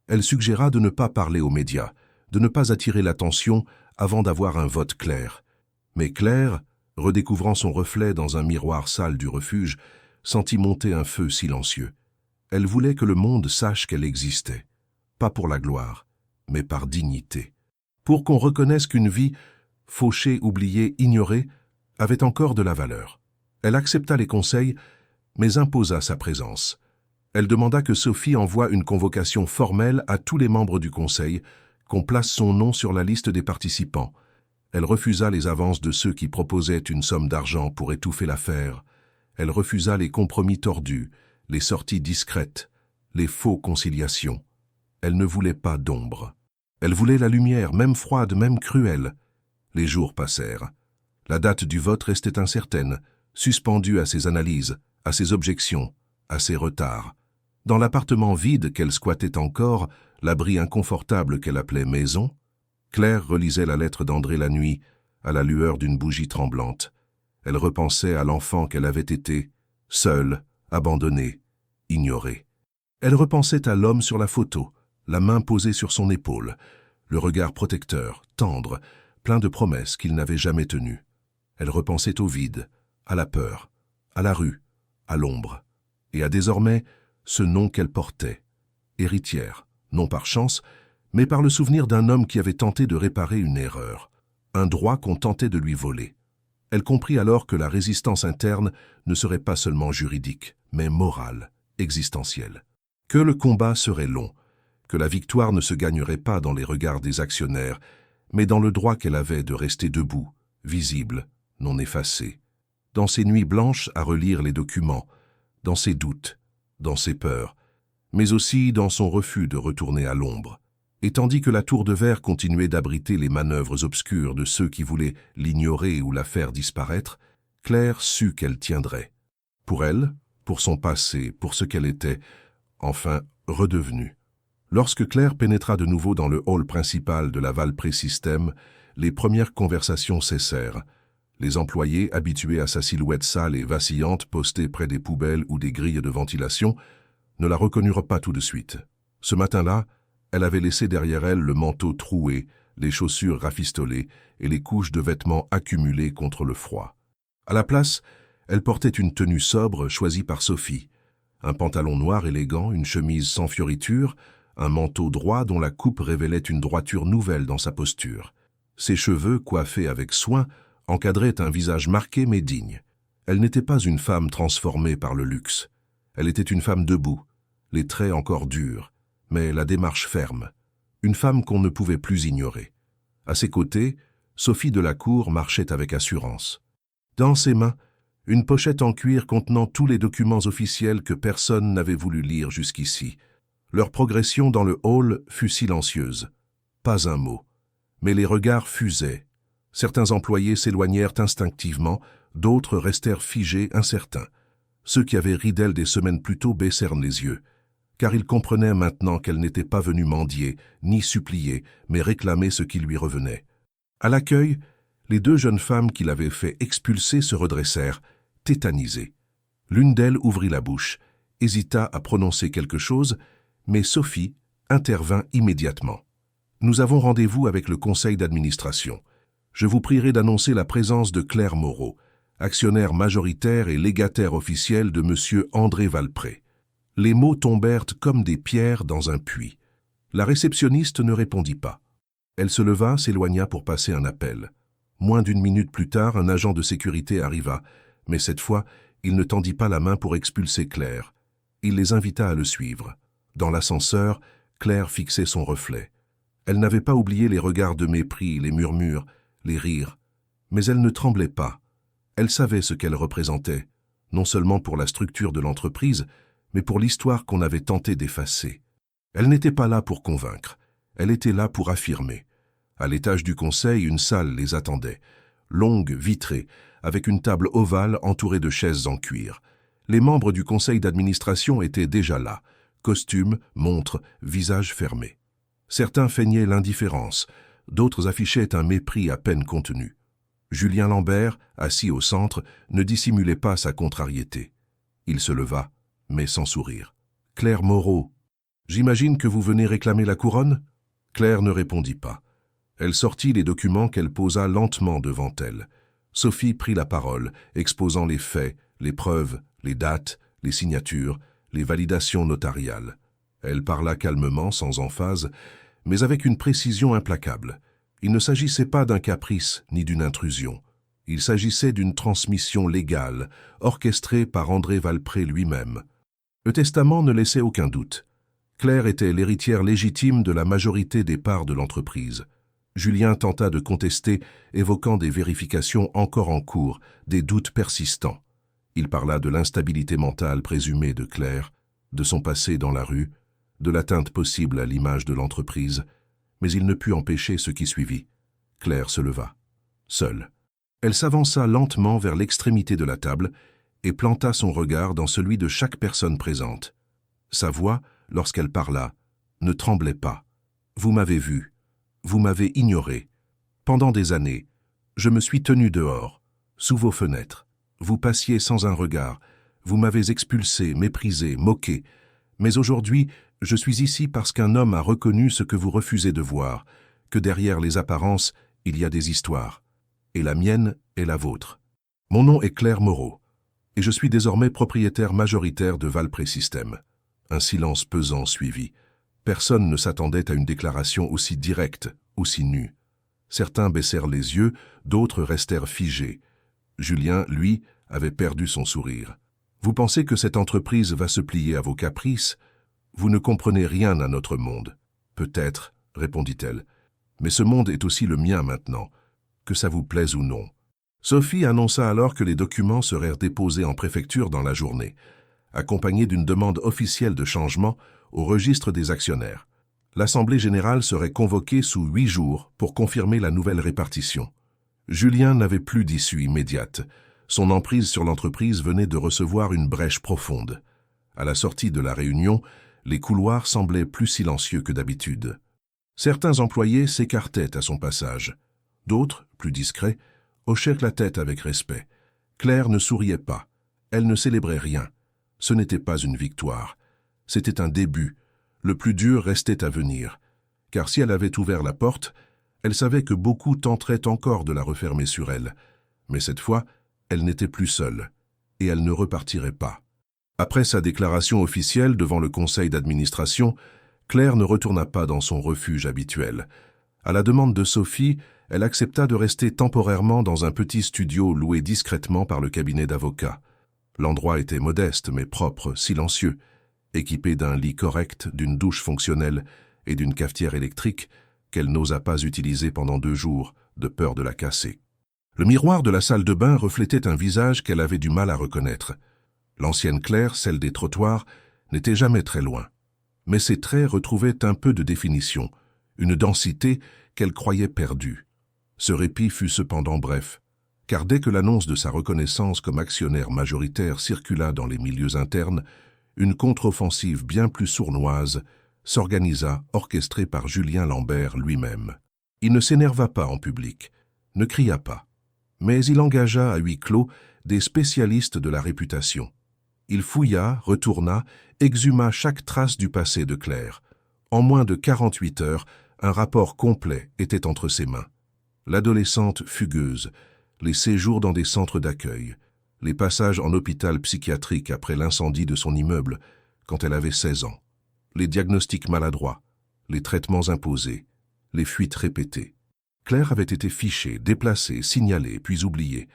Elle suggéra de ne pas parler aux médias, de ne pas attirer l'attention avant d'avoir un vote clair. Mais Claire, redécouvrant son reflet dans un miroir sale du refuge, sentit monter un feu silencieux. Elle voulait que le monde sache qu'elle existait, pas pour la gloire, mais par dignité. Pour qu'on reconnaisse qu'une vie, fauchée, oubliée, ignorée, avait encore de la valeur. Elle accepta les conseils, mais imposa sa présence. Elle demanda que Sophie envoie une convocation formelle à tous les membres du conseil, qu'on place son nom sur la liste des participants. Elle refusa les avances de ceux qui proposaient une somme d'argent pour étouffer l'affaire. Elle refusa les compromis tordus, les sorties discrètes, les faux conciliations. Elle ne voulait pas d'ombre. Elle voulait la lumière, même froide, même cruelle. Les jours passèrent. La date du vote restait incertaine, suspendue à ses analyses, à ses objections, à ses retards. Dans l'appartement vide qu'elle squattait encore, l'abri inconfortable qu'elle appelait maison, Claire relisait la lettre d'André la nuit, à la lueur d'une bougie tremblante. Elle repensait à l'enfant qu'elle avait été, seule, abandonnée, ignorée. Elle repensait à l'homme sur la photo, la main posée sur son épaule, le regard protecteur, tendre, plein de promesses qu'il n'avait jamais tenues. Elle repensait au vide, à la peur, à la rue, à l'ombre, et à désormais ce nom qu'elle portait, héritière, non par chance, mais par le souvenir d'un homme qui avait tenté de réparer une erreur, un droit qu'on tentait de lui voler. Elle comprit alors que la résistance interne ne serait pas seulement juridique, mais morale, existentielle. Que le combat serait long, que la victoire ne se gagnerait pas dans les regards des actionnaires, mais dans le droit qu'elle avait de rester debout, visible, non effacée. Dans ses nuits blanches à relire les documents, dans ses doutes, dans ses peurs, mais aussi dans son refus de retourner à l'ombre. Et tandis que la tour de verre continuait d'abriter les manœuvres obscures de ceux qui voulaient l'ignorer ou la faire disparaître, Claire sut qu'elle tiendrait. Pour elle, pour son passé, pour ce qu'elle était, enfin redevenue. Lorsque Claire pénétra de nouveau dans le hall principal de la Valpré System, les premières conversations cessèrent. Les employés, habitués à sa silhouette sale et vacillante postée près des poubelles ou des grilles de ventilation, ne la reconnurent pas tout de suite. Ce matin-là, elle avait laissé derrière elle le manteau troué, les chaussures rafistolées et les couches de vêtements accumulées contre le froid. À la place, elle portait une tenue sobre choisie par Sophie. Un pantalon noir élégant, une chemise sans fioriture, un manteau droit dont la coupe révélait une droiture nouvelle dans sa posture. Ses cheveux, coiffés avec soin, encadraient un visage marqué mais digne. Elle n'était pas une femme transformée par le luxe. Elle était une femme debout, les traits encore durs, mais la démarche ferme. Une femme qu'on ne pouvait plus ignorer. À ses côtés, Sophie Delacour marchait avec assurance. Dans ses mains, une pochette en cuir contenant tous les documents officiels que personne n'avait voulu lire jusqu'ici. Leur progression dans le hall fut silencieuse. Pas un mot. Mais les regards fusaient. Certains employés s'éloignèrent instinctivement, d'autres restèrent figés, incertains. Ceux qui avaient ri d'elle des semaines plus tôt baissèrent les yeux, car ils comprenaient maintenant qu'elle n'était pas venue mendier, ni supplier, mais réclamer ce qui lui revenait. À l'accueil, les deux jeunes femmes qui l'avaient fait expulser se redressèrent, tétanisées. L'une d'elles ouvrit la bouche, hésita à prononcer quelque chose, mais Sophie intervint immédiatement. « Nous avons rendez-vous avec le conseil d'administration. Je vous prierai d'annoncer la présence de Claire Moreau, actionnaire majoritaire et légataire officiel de M. André Valpré. » Les mots tombèrent comme des pierres dans un puits. La réceptionniste ne répondit pas. Elle se leva, s'éloigna pour passer un appel. Moins d'une minute plus tard, un agent de sécurité arriva, mais cette fois, il ne tendit pas la main pour expulser Claire. Il les invita à le suivre. Dans l'ascenseur, Claire fixait son reflet. Elle n'avait pas oublié les regards de mépris, les murmures, les rires. Mais elle ne tremblait pas. Elle savait ce qu'elle représentait, non seulement pour la structure de l'entreprise, mais pour l'histoire qu'on avait tenté d'effacer. Elle n'était pas là pour convaincre, elle était là pour affirmer. À l'étage du conseil, une salle les attendait, longue, vitrée, avec une table ovale entourée de chaises en cuir. Les membres du conseil d'administration étaient déjà là, costumes, montres, visages fermés. Certains feignaient l'indifférence, d'autres affichaient un mépris à peine contenu. Julien Lambert, assis au centre, ne dissimulait pas sa contrariété. Il se leva, mais sans sourire. « Claire Moreau, j'imagine que vous venez réclamer la couronne ?» Claire ne répondit pas. Elle sortit les documents qu'elle posa lentement devant elle. Sophie prit la parole, exposant les faits, les preuves, les dates, les signatures, les validations notariales. Elle parla calmement, sans emphase, mais avec une précision implacable. Il ne s'agissait pas d'un caprice ni d'une intrusion. Il s'agissait d'une transmission légale, orchestrée par André Valpré lui-même. Le testament ne laissait aucun doute. Claire était l'héritière légitime de la majorité des parts de l'entreprise. Julien tenta de contester, évoquant des vérifications encore en cours, des doutes persistants. Il parla de l'instabilité mentale présumée de Claire, de son passé dans la rue, de l'atteinte possible à l'image de l'entreprise, mais il ne put empêcher ce qui suivit. Claire se leva, seule. Elle s'avança lentement vers l'extrémité de la table et planta son regard dans celui de chaque personne présente. Sa voix, lorsqu'elle parla, ne tremblait pas. « Vous m'avez vu. Vous m'avez ignoré. Pendant des années, je me suis tenu dehors, sous vos fenêtres. Vous passiez sans un regard. Vous m'avez expulsé, méprisé, moqué. Mais aujourd'hui, je suis ici parce qu'un homme a reconnu ce que vous refusez de voir, que derrière les apparences, il y a des histoires. Et la mienne est la vôtre. Mon nom est Claire Moreau, et je suis désormais propriétaire majoritaire de Valpré Systèmes. » Un silence pesant suivit. Personne ne s'attendait à une déclaration aussi directe, aussi nue. Certains baissèrent les yeux, d'autres restèrent figés. Julien, lui, avait perdu son sourire. « Vous pensez que cette entreprise va se plier à vos caprices? Vous ne comprenez rien à notre monde. »« Peut-être, » répondit-elle, « mais ce monde est aussi le mien maintenant, que ça vous plaise ou non. » Sophie annonça alors que les documents seraient déposés en préfecture dans la journée, accompagnés d'une demande officielle de changement au registre des actionnaires. L'Assemblée générale serait convoquée sous 8 jours pour confirmer la nouvelle répartition. Julien n'avait plus d'issue immédiate. Son emprise sur l'entreprise venait de recevoir une brèche profonde. À la sortie de la réunion, les couloirs semblaient plus silencieux que d'habitude. Certains employés s'écartaient à son passage. D'autres, plus discrets, hochèrent la tête avec respect. Claire ne souriait pas. Elle ne célébrait rien. Ce n'était pas une victoire. C'était un début. Le plus dur restait à venir. Car si elle avait ouvert la porte, elle savait que beaucoup tenteraient encore de la refermer sur elle. Mais cette fois, elle n'était plus seule. Et elle ne repartirait pas. Après sa déclaration officielle devant le conseil d'administration, Claire ne retourna pas dans son refuge habituel. À la demande de Sophie, elle accepta de rester temporairement dans un petit studio loué discrètement par le cabinet d'avocats. L'endroit était modeste mais propre, silencieux, équipé d'un lit correct, d'une douche fonctionnelle et d'une cafetière électrique qu'elle n'osa pas utiliser pendant 2 jours, de peur de la casser. Le miroir de la salle de bain reflétait un visage qu'elle avait du mal à reconnaître. L'ancienne Claire, celle des trottoirs, n'était jamais très loin. Mais ses traits retrouvaient un peu de définition, une densité qu'elle croyait perdue. Ce répit fut cependant bref, car dès que l'annonce de sa reconnaissance comme actionnaire majoritaire circula dans les milieux internes, une contre-offensive bien plus sournoise s'organisa, orchestrée par Julien Lambert lui-même. Il ne s'énerva pas en public, ne cria pas, mais il engagea à huis clos des spécialistes de la réputation. Il fouilla, retourna, exhuma chaque trace du passé de Claire. En moins de 48 heures, un rapport complet était entre ses mains. L'adolescente fugueuse, les séjours dans des centres d'accueil, les passages en hôpital psychiatrique après l'incendie de son immeuble quand elle avait 16 ans, les diagnostics maladroits, les traitements imposés, les fuites répétées. Claire avait été fichée, déplacée, signalée, puis oubliée,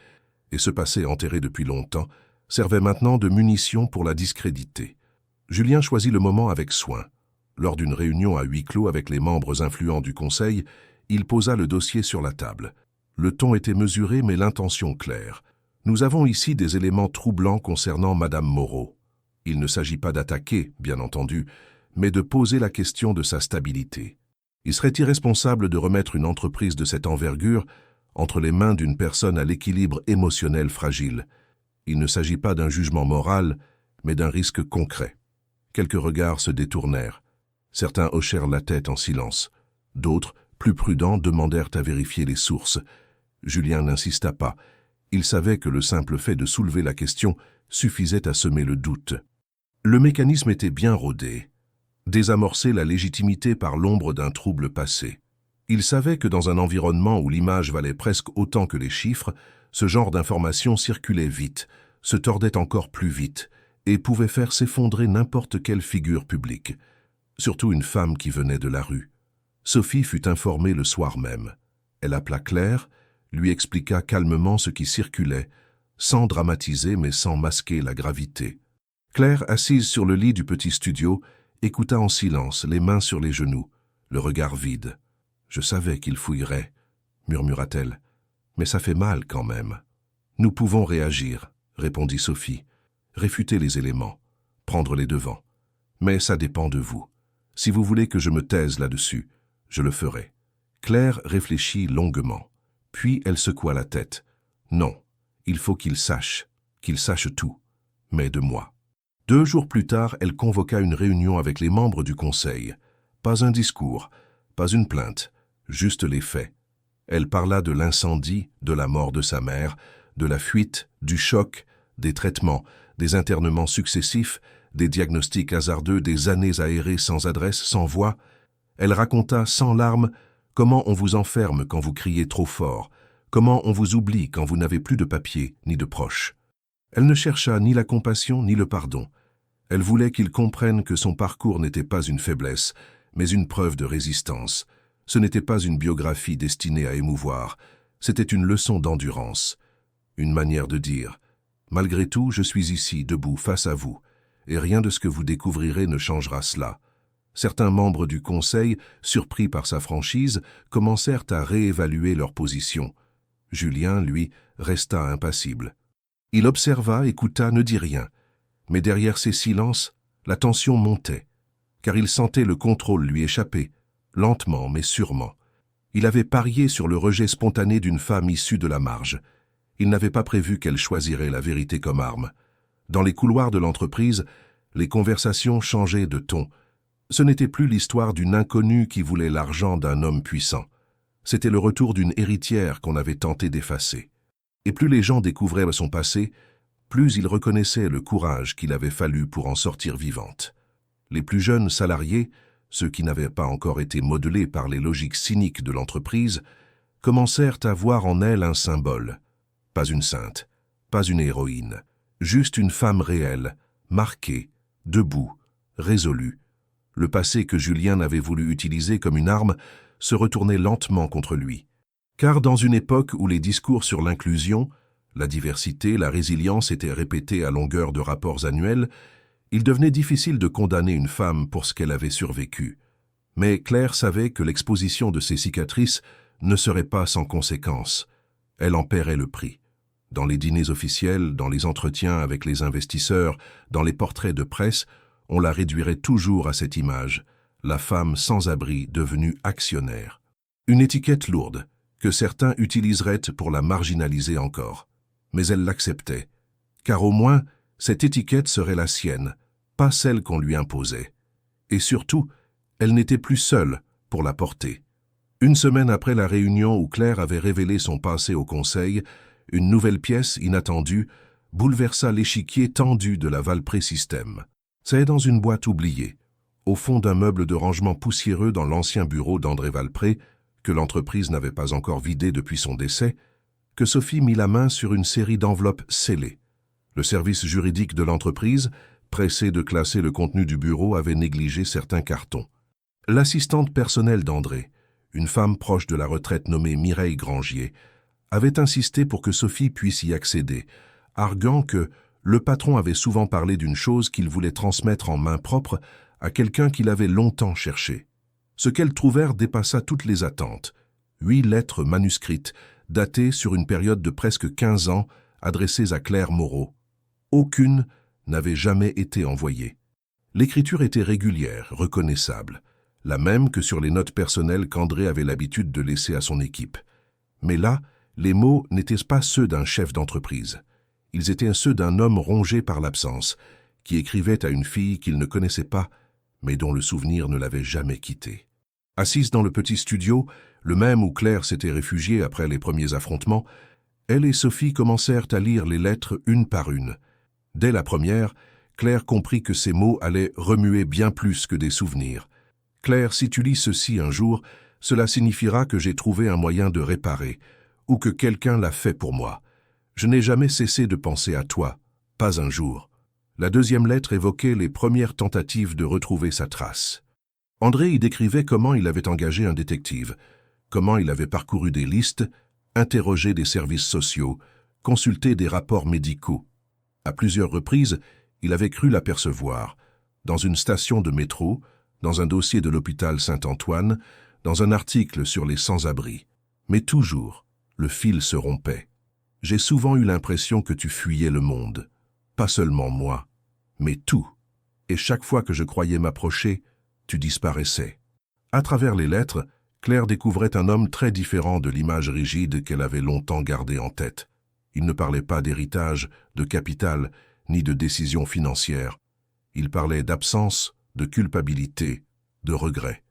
et ce passé enterré depuis longtemps servait maintenant de munition pour la discréditer. Julien choisit le moment avec soin. Lors d'une réunion à huis clos avec les membres influents du conseil, il posa le dossier sur la table. Le ton était mesuré mais l'intention claire. Nous avons ici des éléments troublants concernant Madame Moreau. Il ne s'agit pas d'attaquer, bien entendu, mais de poser la question de sa stabilité. Il serait irresponsable de remettre une entreprise de cette envergure entre les mains d'une personne à l'équilibre émotionnel fragile. Il ne s'agit pas d'un jugement moral, mais d'un risque concret. Quelques regards se détournèrent. Certains hochèrent la tête en silence. D'autres, plus prudents, demandèrent à vérifier les sources. Julien n'insista pas. Il savait que le simple fait de soulever la question suffisait à semer le doute. Le mécanisme était bien rodé. Désamorcer la légitimité par l'ombre d'un trouble passé. Il savait que dans un environnement où l'image valait presque autant que les chiffres, Ce genre d'information circulait vite, se tordait encore plus vite, et pouvait faire s'effondrer n'importe quelle figure publique, surtout une femme qui venait de la rue. Sophie fut informée le soir même. Elle appela Claire, lui expliqua calmement ce qui circulait, sans dramatiser mais sans masquer la gravité. Claire, assise sur le lit du petit studio, écouta en silence, les mains sur les genoux, le regard vide. « Je savais qu'il fouillerait », murmura-t-elle, « mais ça fait mal quand même. »« Nous pouvons réagir », répondit Sophie, « réfuter les éléments, prendre les devants. Mais ça dépend de vous. Si vous voulez que je me taise là-dessus, je le ferai. » Claire réfléchit longuement. Puis elle secoua la tête. « Non, il faut qu'il sache tout, mais de moi. » 2 jours plus tard, elle convoqua une réunion avec les membres du conseil. Pas un discours, pas une plainte, juste les faits. Elle parla de l'incendie, de la mort de sa mère, de la fuite, du choc, des traitements, des internements successifs, des diagnostics hasardeux, des années aérées sans adresse, sans voix. Elle raconta sans larmes comment on vous enferme quand vous criez trop fort, comment on vous oublie quand vous n'avez plus de papier ni de proches. Elle ne chercha ni la compassion ni le pardon. Elle voulait qu'il comprenne que son parcours n'était pas une faiblesse, mais une preuve de résistance. Ce n'était pas une biographie destinée à émouvoir, c'était une leçon d'endurance. Une manière de dire « Malgré tout, je suis ici, debout, face à vous, et rien de ce que vous découvrirez ne changera cela. » Certains membres du conseil, surpris par sa franchise, commencèrent à réévaluer leur position. Julien, lui, resta impassible. Il observa, écouta, ne dit rien. Mais derrière ces silences, la tension montait, car il sentait le contrôle lui échapper, lentement mais sûrement. Il avait parié sur le rejet spontané d'une femme issue de la marge. Il n'avait pas prévu qu'elle choisirait la vérité comme arme. Dans les couloirs de l'entreprise, les conversations changeaient de ton. Ce n'était plus l'histoire d'une inconnue qui voulait l'argent d'un homme puissant. C'était le retour d'une héritière qu'on avait tenté d'effacer. Et plus les gens découvraient son passé, plus ils reconnaissaient le courage qu'il avait fallu pour en sortir vivante. Les plus jeunes salariés, ceux qui n'avaient pas encore été modelés par les logiques cyniques de l'entreprise, commencèrent à voir en elle un symbole. Pas une sainte, pas une héroïne, juste une femme réelle, marquée, debout, résolue. Le passé que Julien n'avait voulu utiliser comme une arme se retournait lentement contre lui. Car dans une époque où les discours sur l'inclusion, la diversité, la résilience étaient répétés à longueur de rapports annuels, il devenait difficile de condamner une femme pour ce qu'elle avait survécu. Mais Claire savait que l'exposition de ses cicatrices ne serait pas sans conséquences. Elle en paierait le prix. Dans les dîners officiels, dans les entretiens avec les investisseurs, dans les portraits de presse, on la réduirait toujours à cette image, la femme sans abri devenue actionnaire. Une étiquette lourde, que certains utiliseraient pour la marginaliser encore. Mais elle l'acceptait, car au moins, cette étiquette serait la sienne, pas celle qu'on lui imposait. Et surtout, elle n'était plus seule pour la porter. Une semaine après la réunion où Claire avait révélé son passé au conseil, une nouvelle pièce inattendue bouleversa l'échiquier tendu de la Valpré Système. C'est dans une boîte oubliée, au fond d'un meuble de rangement poussiéreux dans l'ancien bureau d'André Valpré, que l'entreprise n'avait pas encore vidé depuis son décès, que Sophie mit la main sur une série d'enveloppes scellées. Le service juridique de l'entreprise, pressé de classer le contenu du bureau, avait négligé certains cartons. L'assistante personnelle d'André, une femme proche de la retraite nommée Mireille Grangier, avait insisté pour que Sophie puisse y accéder, arguant que le patron avait souvent parlé d'une chose qu'il voulait transmettre en main propre à quelqu'un qu'il avait longtemps cherché. Ce qu'elles trouvèrent dépassa toutes les attentes. 8 lettres manuscrites, datées sur une période de presque 15 ans, adressées à Claire Moreau. Aucune n'avait jamais été envoyée. L'écriture était régulière, reconnaissable, la même que sur les notes personnelles qu'André avait l'habitude de laisser à son équipe. Mais là, les mots n'étaient pas ceux d'un chef d'entreprise. Ils étaient ceux d'un homme rongé par l'absence, qui écrivait à une fille qu'il ne connaissait pas, mais dont le souvenir ne l'avait jamais quitté. Assise dans le petit studio, le même où Claire s'était réfugiée après les premiers affrontements, elle et Sophie commencèrent à lire les lettres une par une. Dès la première, Claire comprit que ces mots allaient remuer bien plus que des souvenirs. « Claire, si tu lis ceci un jour, cela signifiera que j'ai trouvé un moyen de réparer, ou que quelqu'un l'a fait pour moi. Je n'ai jamais cessé de penser à toi, pas un jour. La deuxième lettre évoquait les premières tentatives de retrouver sa trace. André y décrivait comment il avait engagé un détective, comment il avait parcouru des listes, interrogé des services sociaux, consulté des rapports médicaux. À plusieurs reprises, il avait cru l'apercevoir, dans une station de métro, dans un dossier de l'hôpital Saint-Antoine, dans un article sur les sans-abri. Mais toujours, le fil se rompait. J'ai souvent eu l'impression que tu fuyais le monde. Pas seulement moi, mais tout. Et chaque fois que je croyais m'approcher, tu disparaissais. À travers les lettres, Claire découvrait un homme très différent de l'image rigide qu'elle avait longtemps gardée en tête. Il ne parlait pas d'héritage, de capital, ni de décision financière. Il parlait d'absence, de culpabilité, de regret.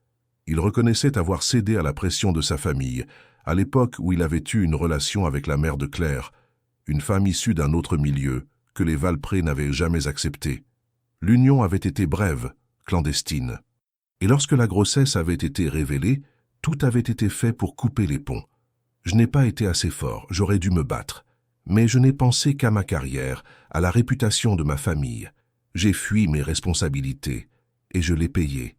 Il reconnaissait avoir cédé à la pression de sa famille, à l'époque où il avait eu une relation avec la mère de Claire, une femme issue d'un autre milieu, que les Valpré n'avaient jamais accepté. L'union avait été brève, clandestine. Et lorsque la grossesse avait été révélée, tout avait été fait pour couper les ponts. Je n'ai pas été assez fort, j'aurais dû me battre. Mais je n'ai pensé qu'à ma carrière, à la réputation de ma famille. J'ai fui mes responsabilités, et je l'ai payé.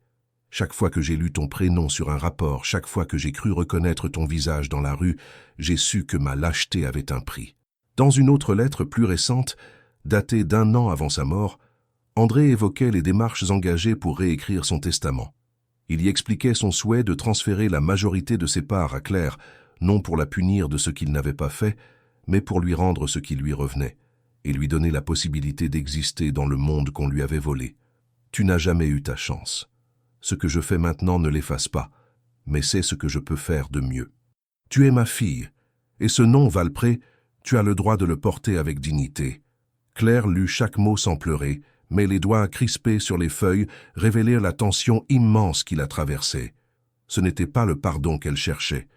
Chaque fois que j'ai lu ton prénom sur un rapport, chaque fois que j'ai cru reconnaître ton visage dans la rue, j'ai su que ma lâcheté avait un prix. Dans une autre lettre plus récente, datée d'1 an avant sa mort, André évoquait les démarches engagées pour réécrire son testament. Il y expliquait son souhait de transférer la majorité de ses parts à Claire, non pour la punir de ce qu'il n'avait pas fait, mais pour lui rendre ce qui lui revenait, et lui donner la possibilité d'exister dans le monde qu'on lui avait volé. Tu n'as jamais eu ta chance. Ce que je fais maintenant ne l'efface pas, mais c'est ce que je peux faire de mieux. Tu es ma fille, et ce nom, Valpré, tu as le droit de le porter avec dignité. Claire lut chaque mot sans pleurer, mais les doigts crispés sur les feuilles révélaient la tension immense qui la traversait. Ce n'était pas le pardon qu'elle cherchait,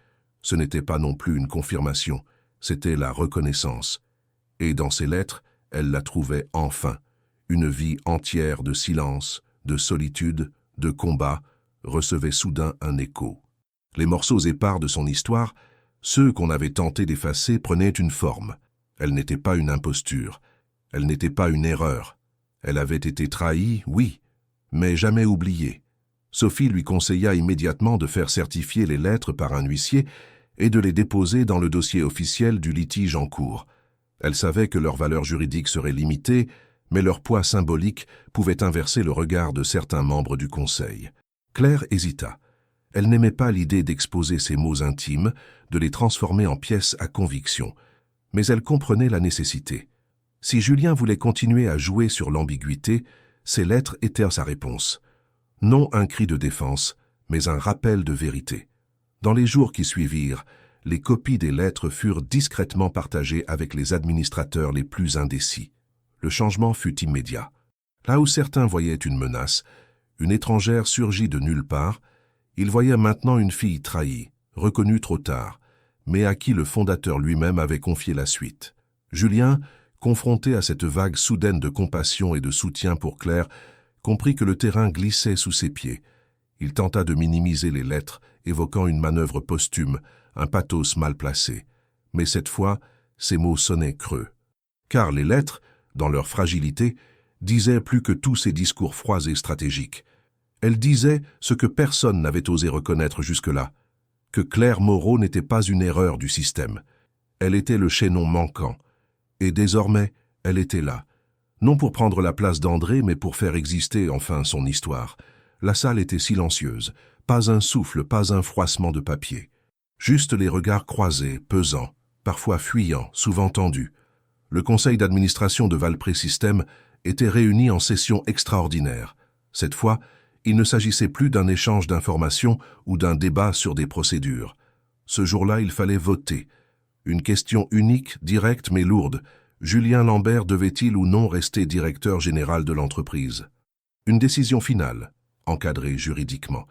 ce n'était pas non plus une confirmation, c'était la reconnaissance. Et dans ses lettres, elle la trouvait enfin. Une vie entière de silence, de solitude, de combat, recevait soudain un écho. Les morceaux épars de son histoire, ceux qu'on avait tenté d'effacer, prenaient une forme. Elle n'était pas une imposture, elle n'était pas une erreur. Elle avait été trahie, oui, mais jamais oubliée. Sophie lui conseilla immédiatement de faire certifier les lettres par un huissier et de les déposer dans le dossier officiel du litige en cours. Elle savait que leur valeur juridique serait limitée, mais leur poids symbolique pouvait inverser le regard de certains membres du Conseil. Claire hésita. Elle n'aimait pas l'idée d'exposer ses mots intimes, de les transformer en pièces à conviction, mais elle comprenait la nécessité. Si Julien voulait continuer à jouer sur l'ambiguïté, ces lettres étaient sa réponse. Non un cri de défense, mais un rappel de vérité. Dans les jours qui suivirent, les copies des lettres furent discrètement partagées avec les administrateurs les plus indécis. Le changement fut immédiat. Là où certains voyaient une menace, une étrangère surgit de nulle part, ils voyaient maintenant une fille trahie, reconnue trop tard, mais à qui le fondateur lui-même avait confié la suite. Julien, confronté à cette vague soudaine de compassion et de soutien pour Claire, comprit que le terrain glissait sous ses pieds. Il tenta de minimiser les lettres, évoquant une manœuvre posthume, un pathos mal placé. Mais cette fois, ses mots sonnaient creux. Car les lettres, dans leur fragilité, disaient plus que tous ces discours froids et stratégiques. Elles disaient ce que personne n'avait osé reconnaître jusque-là, que Claire Moreau n'était pas une erreur du système. Elle était le chaînon manquant. Et désormais, elle était là. Non pour prendre la place d'André, mais pour faire exister enfin son histoire. La salle était silencieuse. Pas un souffle, pas un froissement de papier. Juste les regards croisés, pesants, parfois fuyants, souvent tendus. Le conseil d'administration de Valpré Systèmes était réuni en session extraordinaire. Cette fois, il ne s'agissait plus d'un échange d'informations ou d'un débat sur des procédures. Ce jour-là, il fallait voter. Une question unique, directe mais lourde. Julien Lambert devait-il ou non rester directeur général de l'entreprise? Une décision finale, encadrée juridiquement,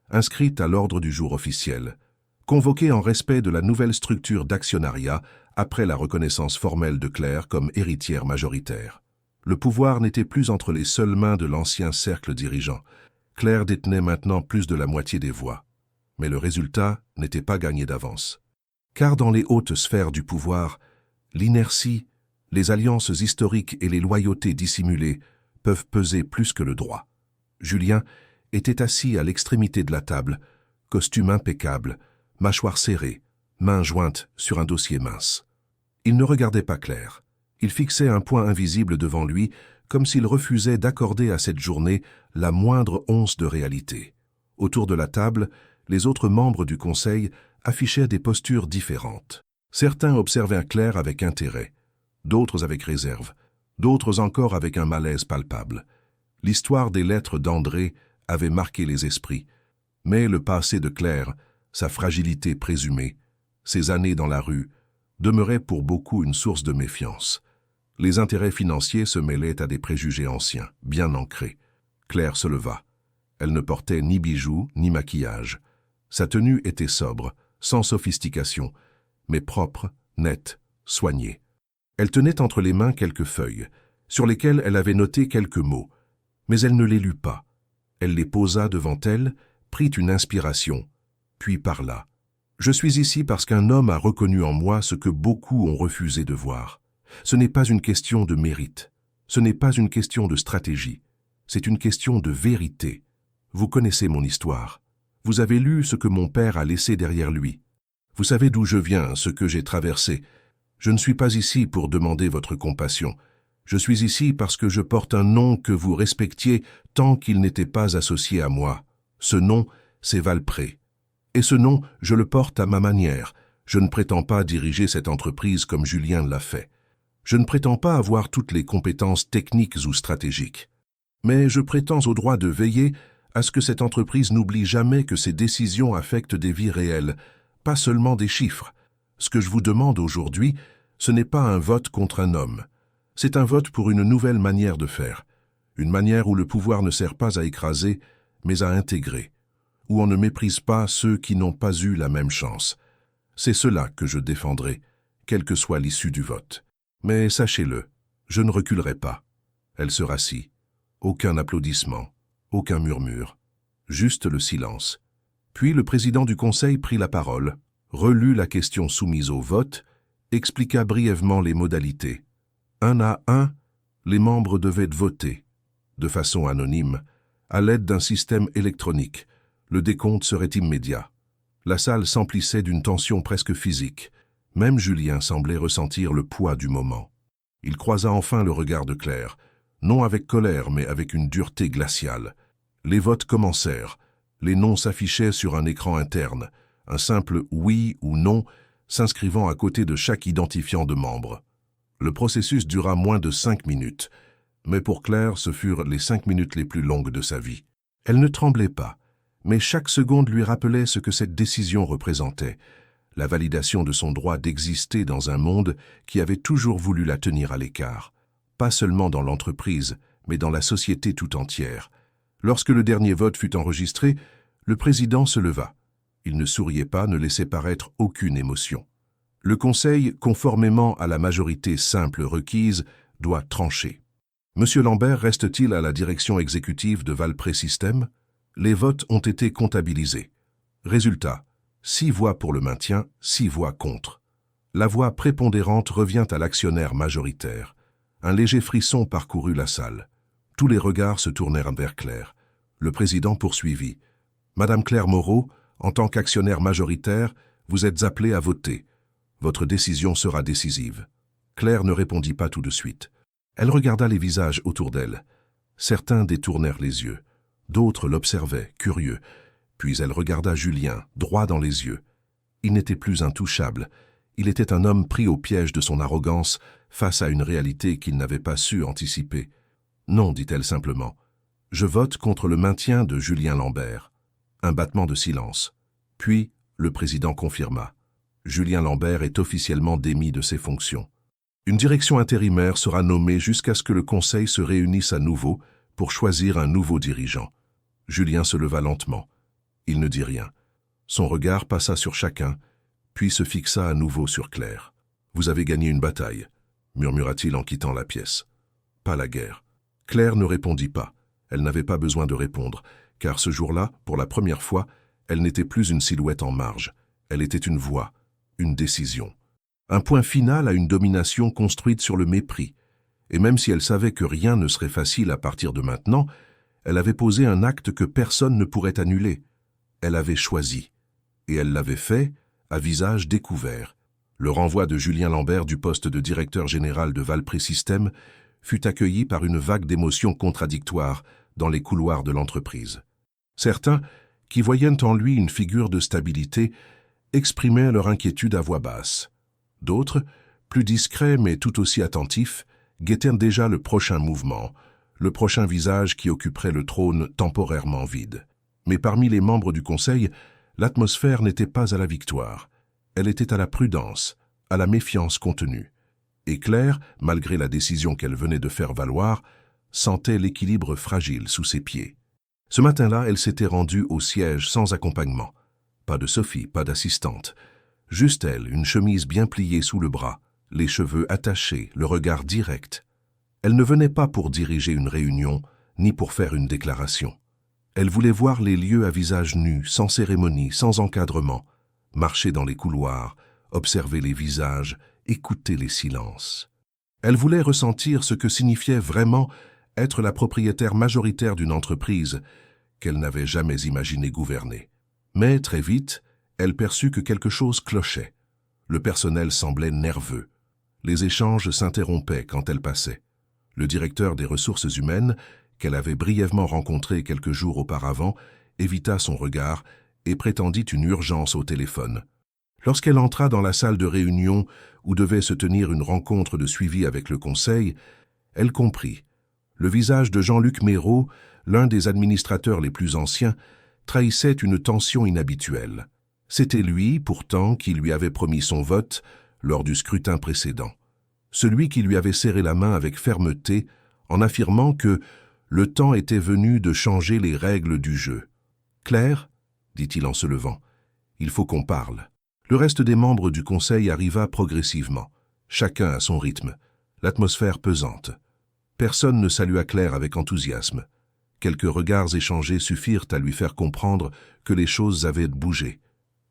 inscrite à l'ordre du jour officiel, convoquée en respect de la nouvelle structure d'actionnariat après la reconnaissance formelle de Claire comme héritière majoritaire. Le pouvoir n'était plus entre les seules mains de l'ancien cercle dirigeant. Claire détenait maintenant plus de la moitié des voix. Mais le résultat n'était pas gagné d'avance. Car dans les hautes sphères du pouvoir, L'inertie, les alliances historiques et les loyautés dissimulées peuvent peser plus que le droit. Julien était assis à l'extrémité de la table, costume impeccable, mâchoire serrée, mains jointes sur un dossier mince. Il ne regardait pas Claire. Il fixait un point invisible devant lui, comme s'il refusait d'accorder à cette journée la moindre once de réalité. Autour de la table, les autres membres du conseil affichaient des postures différentes. Certains observaient Claire avec intérêt, d'autres avec réserve, d'autres encore avec un malaise palpable. L'histoire des lettres d'André avait marqué les esprits, mais le passé de Claire, sa fragilité présumée, ses années dans la rue, demeuraient pour beaucoup une source de méfiance. Les intérêts financiers se mêlaient à des préjugés anciens, bien ancrés. Claire se leva. Elle ne portait ni bijoux, ni maquillage. Sa tenue était sobre, sans sophistication, mais propre, nette, soignée. Elle tenait entre les mains quelques feuilles, sur lesquelles elle avait noté quelques mots, mais elle ne les lut pas. Elle les posa devant elle, prit une inspiration, puis parla. « Je suis ici parce qu'un homme a reconnu en moi ce que beaucoup ont refusé de voir. Ce n'est pas une question de mérite, ce n'est pas une question de stratégie, c'est une question de vérité. Vous connaissez mon histoire. Vous avez lu ce que mon père a laissé derrière lui. Vous savez d'où je viens, ce que j'ai traversé. Je ne suis pas ici pour demander votre compassion. Je suis ici parce que je porte un nom que vous respectiez tant qu'il n'était pas associé à moi. Ce nom, c'est Valpré. Et ce nom, je le porte à ma manière. Je ne prétends pas diriger cette entreprise comme Julien l'a fait. Je ne prétends pas avoir toutes les compétences techniques ou stratégiques. Mais je prétends au droit de veiller à ce que cette entreprise n'oublie jamais que ses décisions affectent des vies réelles, pas seulement des chiffres. Ce que je vous demande aujourd'hui, ce n'est pas un vote contre un homme. C'est un vote pour une nouvelle manière de faire. Une manière où le pouvoir ne sert pas à écraser, mais à intégrer. Où on ne méprise pas ceux qui n'ont pas eu la même chance. C'est cela que je défendrai, quelle que soit l'issue du vote. Mais sachez-le, je ne reculerai pas. Elle se rassit. Aucun applaudissement, aucun murmure, juste le silence. Puis le président du conseil prit la parole, relut la question soumise au vote, expliqua brièvement les modalités. Un à un, les membres devaient voter, de façon anonyme, à l'aide d'un système électronique. Le décompte serait immédiat. La salle s'emplissait d'une tension presque physique. Même Julien semblait ressentir le poids du moment. Il croisa enfin le regard de Claire, non avec colère mais avec une dureté glaciale. Les votes commencèrent. Les noms s'affichaient sur un écran interne, un simple « oui » ou « non » s'inscrivant à côté de chaque identifiant de membre. Le processus dura moins de 5 minutes, mais pour Claire, ce furent les 5 minutes les plus longues de sa vie. Elle ne tremblait pas, mais chaque seconde lui rappelait ce que cette décision représentait, la validation de son droit d'exister dans un monde qui avait toujours voulu la tenir à l'écart, pas seulement dans l'entreprise, mais dans la société tout entière. Lorsque le dernier vote fut enregistré, le président se leva. Il ne souriait pas, ne laissait paraître aucune émotion. Le Conseil, conformément à la majorité simple requise, doit trancher. Monsieur Lambert reste-t-il à la direction exécutive de Valpré Systèmes? Les votes ont été comptabilisés. Résultat, 6 voix pour le maintien, 6 voix contre. La voix prépondérante revient à l'actionnaire majoritaire. Un léger frisson parcourut la salle. Tous les regards se tournèrent vers Claire. Le président poursuivit. « Madame Claire Moreau, en tant qu'actionnaire majoritaire, vous êtes appelée à voter. Votre décision sera décisive. » Claire ne répondit pas tout de suite. Elle regarda les visages autour d'elle. Certains détournèrent les yeux. D'autres l'observaient, curieux. Puis elle regarda Julien, droit dans les yeux. Il n'était plus intouchable. Il était un homme pris au piège de son arrogance face à une réalité qu'il n'avait pas su anticiper. « Non, dit-elle simplement. Je vote contre le maintien de Julien Lambert. » Un battement de silence. Puis, le président confirma. Julien Lambert est officiellement démis de ses fonctions. Une direction intérimaire sera nommée jusqu'à ce que le Conseil se réunisse à nouveau pour choisir un nouveau dirigeant. Julien se leva lentement. Il ne dit rien. Son regard passa sur chacun, puis se fixa à nouveau sur Claire. « Vous avez gagné une bataille », murmura-t-il en quittant la pièce. « Pas la guerre. » Claire ne répondit pas. Elle n'avait pas besoin de répondre, car ce jour-là, pour la première fois, elle n'était plus une silhouette en marge. Elle était une voix, une décision. Un point final à une domination construite sur le mépris. Et même si elle savait que rien ne serait facile à partir de maintenant, elle avait posé un acte que personne ne pourrait annuler. Elle avait choisi. Et elle l'avait fait à visage découvert. Le renvoi de Julien Lambert du poste de directeur général de Valpré Systèmes fut accueilli par une vague d'émotions contradictoires dans les couloirs de l'entreprise. Certains, qui voyaient en lui une figure de stabilité, exprimaient leur inquiétude à voix basse. D'autres, plus discrets mais tout aussi attentifs, guettaient déjà le prochain mouvement, le prochain visage qui occuperait le trône temporairement vide. Mais parmi les membres du Conseil, l'atmosphère n'était pas à la victoire. Elle était à la prudence, à la méfiance contenue. Et Claire, malgré la décision qu'elle venait de faire valoir, sentait l'équilibre fragile sous ses pieds. Ce matin-là, elle s'était rendue au siège sans accompagnement. Pas de Sophie, pas d'assistante. Juste elle, une chemise bien pliée sous le bras, les cheveux attachés, le regard direct. Elle ne venait pas pour diriger une réunion, ni pour faire une déclaration. Elle voulait voir les lieux à visage nu, sans cérémonie, sans encadrement, marcher dans les couloirs, observer les visages, écouter les silences. Elle voulait ressentir ce que signifiait vraiment être la propriétaire majoritaire d'une entreprise qu'elle n'avait jamais imaginé gouverner. Mais très vite, elle perçut que quelque chose clochait. Le personnel semblait nerveux. Les échanges s'interrompaient quand elle passait. Le directeur des ressources humaines, qu'elle avait brièvement rencontré quelques jours auparavant, évita son regard et prétendit une urgence au téléphone. Lorsqu'elle entra dans la salle de réunion où devait se tenir une rencontre de suivi avec le conseil, elle comprit. Le visage de Jean-Luc Méraud, l'un des administrateurs les plus anciens, trahissait une tension inhabituelle. C'était lui, pourtant, qui lui avait promis son vote lors du scrutin précédent. Celui qui lui avait serré la main avec fermeté en affirmant que le temps était venu de changer les règles du jeu. « Claire, dit-il en se levant, il faut qu'on parle. » Le reste des membres du conseil arriva progressivement, chacun à son rythme, l'atmosphère pesante. Personne ne salua Claire avec enthousiasme. Quelques regards échangés suffirent à lui faire comprendre que les choses avaient bougé.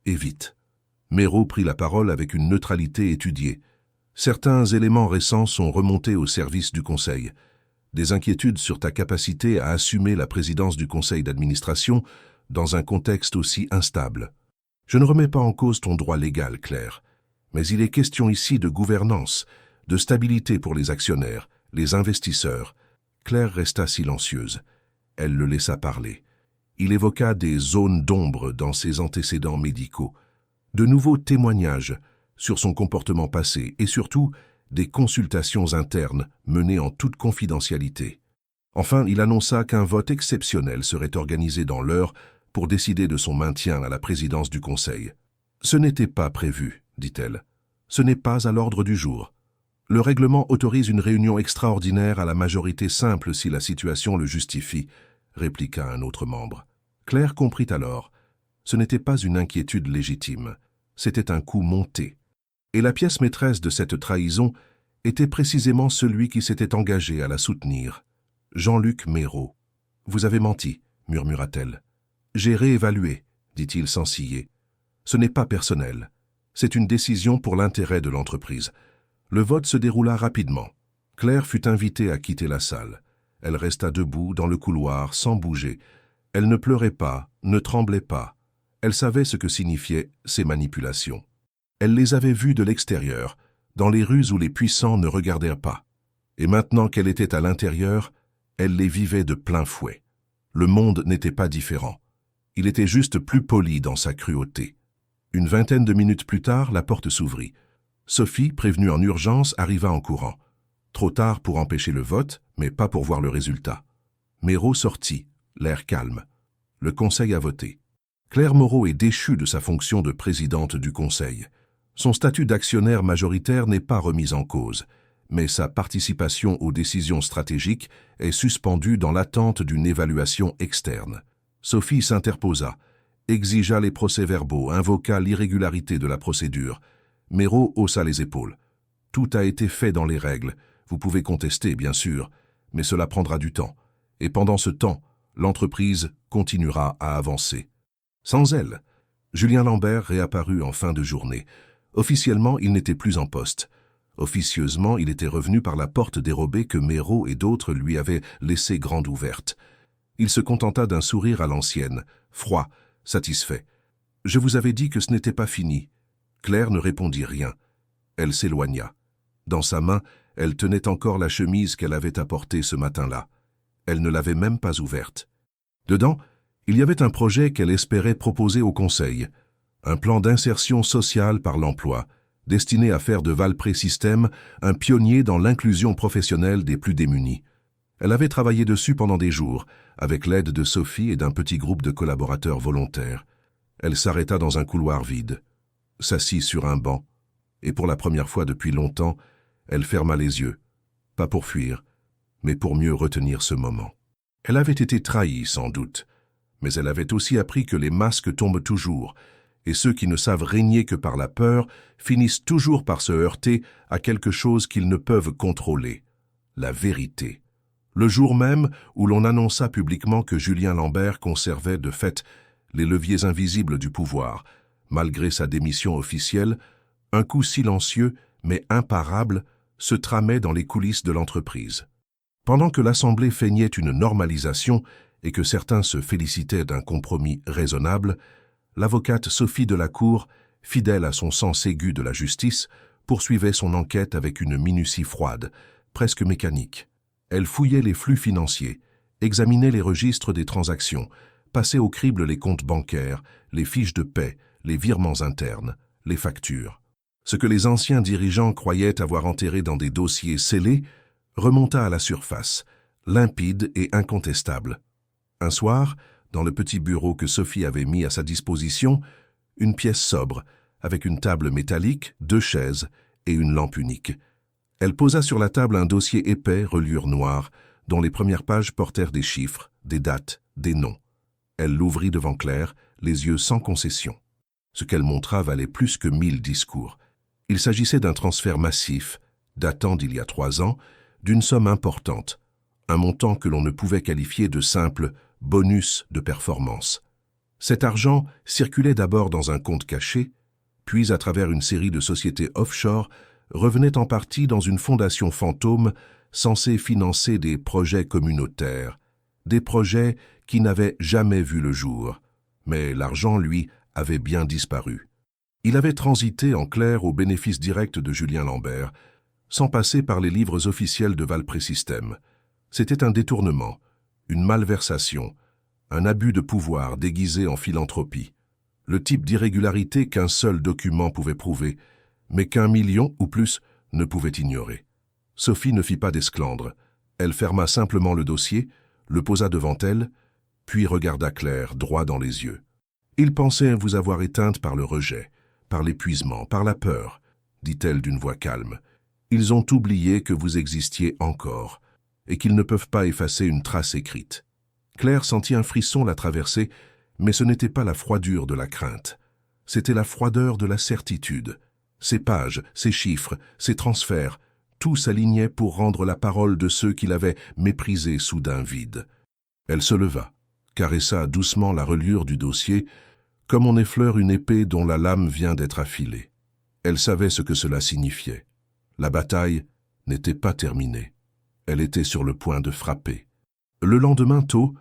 Et vite. Méraud prit la parole avec une neutralité étudiée. Certains éléments récents sont remontés au service du Conseil. Des inquiétudes sur ta capacité à assumer la présidence du Conseil d'administration dans un contexte aussi instable. Je ne remets pas en cause ton droit légal, Claire, mais il est question ici de gouvernance, de stabilité pour les actionnaires, les investisseurs. Claire resta silencieuse. Elle le laissa parler. Il évoqua des zones d'ombre dans ses antécédents médicaux, de nouveaux témoignages sur son comportement passé et surtout des consultations internes menées en toute confidentialité. Enfin, il annonça qu'un vote exceptionnel serait organisé dans l'heure pour décider de son maintien à la présidence du Conseil. « Ce n'était pas prévu, dit-elle. Ce n'est pas à l'ordre du jour. Le règlement autorise une réunion extraordinaire à la majorité simple si la situation le justifie, » répliqua un autre membre. Claire comprit alors. Ce n'était pas une inquiétude légitime, c'était un coup monté. Et la pièce maîtresse de cette trahison était précisément celui qui s'était engagé à la soutenir. Jean-Luc Méraud. « Vous avez menti, » murmura-t-elle. « J'ai réévalué, » dit-il sans ciller. « Ce n'est pas personnel. C'est une décision pour l'intérêt de l'entreprise. » Le vote se déroula rapidement. Claire fut invitée à quitter la salle. Elle resta debout dans le couloir, sans bouger. Elle ne pleurait pas, ne tremblait pas. Elle savait ce que signifiaient ces manipulations. Elle les avait vues de l'extérieur, dans les rues où les puissants ne regardèrent pas. Et maintenant qu'elle était à l'intérieur, elle les vivait de plein fouet. Le monde n'était pas différent. Il était juste plus poli dans sa cruauté. Une vingtaine de minutes plus tard, la porte s'ouvrit. Sophie, prévenue en urgence, arriva en courant. Trop tard pour empêcher le vote, mais pas pour voir le résultat. Méraud sortit, l'air calme. Le Conseil a voté. Claire Moreau est déchue de sa fonction de présidente du Conseil. Son statut d'actionnaire majoritaire n'est pas remis en cause, mais sa participation aux décisions stratégiques est suspendue dans l'attente d'une évaluation externe. Sophie s'interposa, exigea les procès-verbaux, invoqua l'irrégularité de la procédure. Méraud haussa les épaules. Tout a été fait dans les règles. Vous pouvez contester, bien sûr, mais cela prendra du temps. Et pendant ce temps, l'entreprise continuera à avancer. Sans elle, Julien Lambert réapparut en fin de journée, Officiellement, il n'était plus en poste. Officieusement, il était revenu par la porte dérobée que Méraud et d'autres lui avaient laissée grande ouverte. Il se contenta d'un sourire à l'ancienne, froid, satisfait. « Je vous avais dit que ce n'était pas fini. » Claire ne répondit rien. Elle s'éloigna. Dans sa main, elle tenait encore la chemise qu'elle avait apportée ce matin-là. Elle ne l'avait même pas ouverte. Dedans, il y avait un projet qu'elle espérait proposer au Conseil, un plan d'insertion sociale par l'emploi, destiné à faire de Valpré Systèmes un pionnier dans l'inclusion professionnelle des plus démunis. Elle avait travaillé dessus pendant des jours, avec l'aide de Sophie et d'un petit groupe de collaborateurs volontaires. Elle s'arrêta dans un couloir vide, s'assit sur un banc, et pour la première fois depuis longtemps, elle ferma les yeux, pas pour fuir, mais pour mieux retenir ce moment. Elle avait été trahie, sans doute, mais elle avait aussi appris que les masques tombent toujours, et ceux qui ne savent régner que par la peur finissent toujours par se heurter à quelque chose qu'ils ne peuvent contrôler, la vérité. Le jour même où l'on annonça publiquement que Julien Lambert conservait de fait les leviers invisibles du pouvoir, malgré sa démission officielle, un coup silencieux mais imparable se tramait dans les coulisses de l'entreprise. Pendant que l'Assemblée feignait une normalisation et que certains se félicitaient d'un compromis raisonnable, l'avocate Sophie Delacour, fidèle à son sens aigu de la justice, poursuivait son enquête avec une minutie froide, presque mécanique. Elle fouillait les flux financiers, examinait les registres des transactions, passait au crible les comptes bancaires, les fiches de paie, les virements internes, les factures. Ce que les anciens dirigeants croyaient avoir enterré dans des dossiers scellés remonta à la surface, limpide et incontestable. Un soir, dans le petit bureau que Sophie avait mis à sa disposition, une pièce sobre, avec une table métallique, 2 chaises et une lampe unique. Elle posa sur la table un dossier épais, reliure noire, dont les premières pages portèrent des chiffres, des dates, des noms. Elle l'ouvrit devant Claire, les yeux sans concession. Ce qu'elle montra valait plus que 1000 discours. Il s'agissait d'un transfert massif, datant d'il y a 3 ans, d'une somme importante, un montant que l'on ne pouvait qualifier de simple bonus de performance. Cet argent circulait d'abord dans un compte caché, puis à travers une série de sociétés offshore, revenait en partie dans une fondation fantôme censée financer des projets communautaires, des projets qui n'avaient jamais vu le jour. Mais l'argent, lui, avait bien disparu. Il avait transité en clair au bénéfice direct de Julien Lambert, sans passer par les livres officiels de Valpré Systèmes. C'était un détournement, une malversation, un abus de pouvoir déguisé en philanthropie. Le type d'irrégularité qu'un seul document pouvait prouver, mais qu'1 million ou plus ne pouvait ignorer. Sophie ne fit pas d'esclandre. Elle ferma simplement le dossier, le posa devant elle, puis regarda Claire droit dans les yeux. « Ils pensaient vous avoir éteinte par le rejet, par l'épuisement, par la peur, dit-elle d'une voix calme. Ils ont oublié que vous existiez encore, et qu'ils ne peuvent pas effacer une trace écrite. » Claire sentit un frisson la traverser, mais ce n'était pas la froidure de la crainte. C'était la froideur de la certitude. Ces pages, ces chiffres, ces transferts, tout s'alignait pour rendre la parole de ceux qui l'avaient méprisé soudain vide. Elle se leva, caressa doucement la reliure du dossier, comme on effleure une épée dont la lame vient d'être affilée. Elle savait ce que cela signifiait. La bataille n'était pas terminée. Elle était sur le point de frapper. Le lendemain tôt,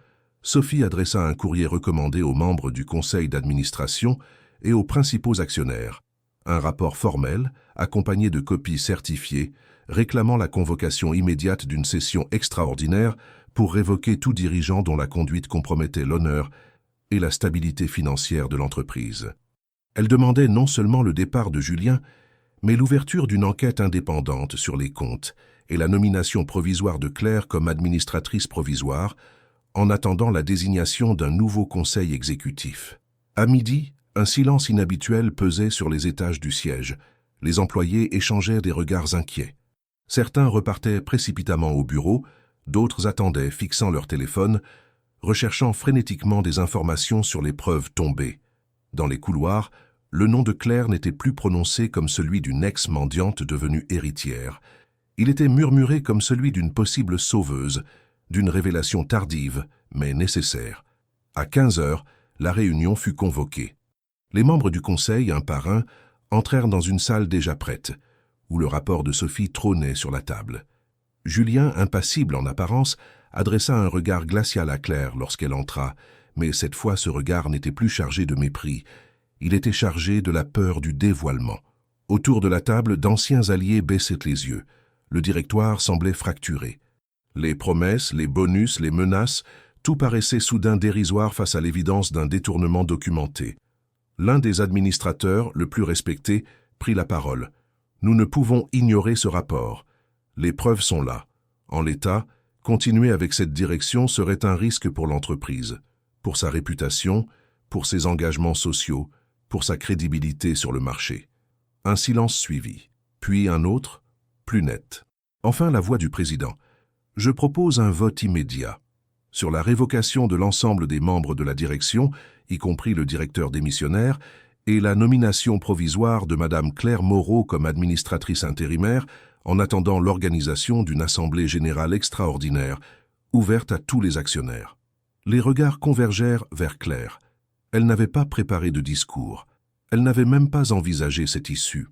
Sophie adressa un courrier recommandé aux membres du conseil d'administration et aux principaux actionnaires. Un rapport formel, accompagné de copies certifiées, réclamant la convocation immédiate d'une session extraordinaire pour révoquer tout dirigeant dont la conduite compromettait l'honneur et la stabilité financière de l'entreprise. Elle demandait non seulement le départ de Julien, mais l'ouverture d'une enquête indépendante sur les comptes et la nomination provisoire de Claire comme administratrice provisoire, en attendant la désignation d'un nouveau conseil exécutif. À midi, un silence inhabituel pesait sur les étages du siège. Les employés échangèrent des regards inquiets. Certains repartaient précipitamment au bureau, d'autres attendaient, fixant leur téléphone, recherchant frénétiquement des informations sur les preuves tombées. Dans les couloirs, le nom de Claire n'était plus prononcé comme celui d'une ex-mendiante devenue héritière. Il était murmuré comme celui d'une possible sauveuse, d'une révélation tardive, mais nécessaire. À 15 heures, la réunion fut convoquée. Les membres du conseil, un par un, entrèrent dans une salle déjà prête, où le rapport de Sophie trônait sur la table. Julien, impassible en apparence, adressa un regard glacial à Claire lorsqu'elle entra, mais cette fois ce regard n'était plus chargé de mépris. Il était chargé de la peur du dévoilement. Autour de la table, d'anciens alliés baissaient les yeux. Le directoire semblait fracturé. Les promesses, les bonus, les menaces, tout paraissait soudain dérisoire face à l'évidence d'un détournement documenté. L'un des administrateurs, le plus respecté, prit la parole. « Nous ne pouvons ignorer ce rapport. Les preuves sont là. En l'état, continuer avec cette direction serait un risque pour l'entreprise, pour sa réputation, pour ses engagements sociaux, pour sa crédibilité sur le marché. » Un silence suivit, puis un autre, plus net. Enfin la voix du président. « Je propose un vote immédiat. Sur la révocation de l'ensemble des membres de la direction, y compris le directeur démissionnaire, et la nomination provisoire de Madame Claire Moreau comme administratrice intérimaire, en attendant l'organisation d'une assemblée générale extraordinaire, ouverte à tous les actionnaires. » Les regards convergèrent vers Claire. Elle n'avait pas préparé de discours. Elle n'avait même pas envisagé cette issue.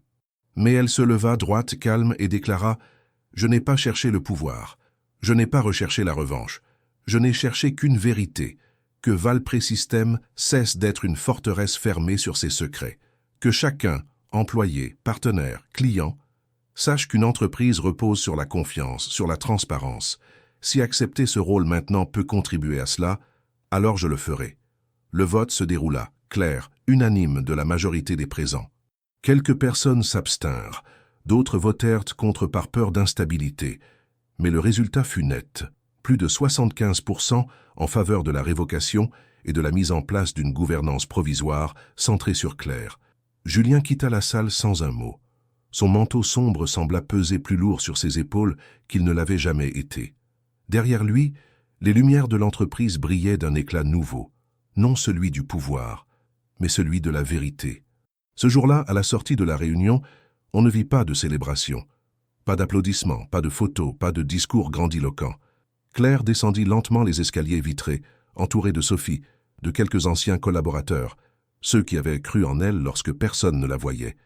Mais elle se leva droite, calme, et déclara « Je n'ai pas cherché le pouvoir. Je n'ai pas recherché la revanche. Je n'ai cherché qu'une vérité, que Valpré-Système cesse d'être une forteresse fermée sur ses secrets, que chacun, employé, partenaire, client, sache qu'une entreprise repose sur la confiance, sur la transparence. Si accepter ce rôle maintenant peut contribuer à cela, alors je le ferai. » Le vote se déroula, clair, unanime de la majorité des présents. Quelques personnes s'abstinrent, d'autres votèrent contre par peur d'instabilité, mais le résultat fut net. Plus de 75% en faveur de la révocation et de la mise en place d'une gouvernance provisoire centrée sur Claire. Julien quitta la salle sans un mot. Son manteau sombre sembla peser plus lourd sur ses épaules qu'il ne l'avait jamais été. Derrière lui, les lumières de l'entreprise brillaient d'un éclat nouveau, non celui du pouvoir, mais celui de la vérité. Ce jour-là, à la sortie de la réunion, on ne vit pas de célébration. Pas d'applaudissements, pas de photos, pas de discours grandiloquents. Claire descendit lentement les escaliers vitrés, entourée de Sophie, de quelques anciens collaborateurs, ceux qui avaient cru en elle lorsque personne ne la voyait,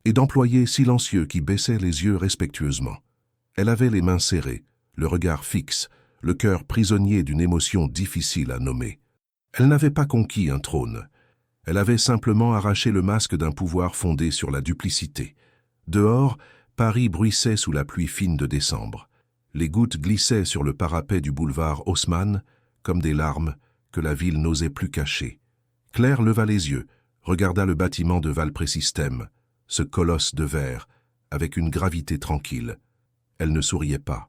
et d'employés silencieux qui baissaient les yeux respectueusement. Elle avait les mains serrées, le regard fixe, le cœur prisonnier d'une émotion difficile à nommer. Elle n'avait pas conquis un trône. Elle avait simplement arraché le masque d'un pouvoir fondé sur la duplicité. Dehors, Paris bruissait sous la pluie fine de décembre. Les gouttes glissaient sur le parapet du boulevard Haussmann, comme des larmes que la ville n'osait plus cacher. Claire leva les yeux, regarda le bâtiment de Valpré-Système, ce colosse de verre, avec une gravité tranquille. Elle ne souriait pas.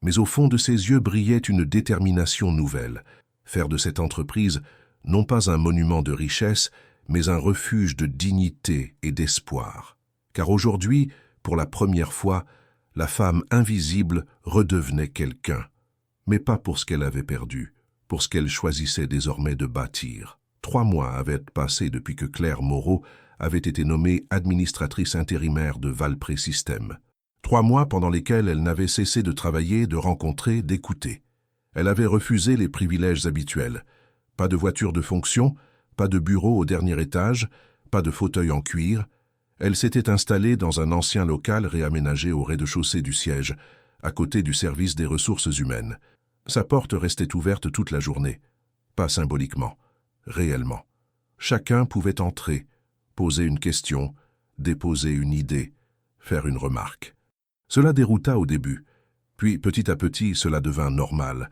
Mais au fond de ses yeux brillait une détermination nouvelle, faire de cette entreprise non pas un monument de richesse, mais un refuge de dignité et d'espoir. Car aujourd'hui, pour la première fois, la femme invisible redevenait quelqu'un, mais pas pour ce qu'elle avait perdu, pour ce qu'elle choisissait désormais de bâtir. 3 mois avaient passé depuis que Claire Moreau avait été nommée administratrice intérimaire de Valpré-Système. 3 mois pendant lesquels elle n'avait cessé de travailler, de rencontrer, d'écouter. Elle avait refusé les privilèges habituels. Pas de voiture de fonction, pas de bureau au dernier étage, pas de fauteuil en cuir. Elle s'était installée dans un ancien local réaménagé au rez-de-chaussée du siège, à côté du service des ressources humaines. Sa porte restait ouverte toute la journée. Pas symboliquement, réellement. Chacun pouvait entrer, poser une question, déposer une idée, faire une remarque. Cela dérouta au début. Puis, petit à petit, cela devint normal.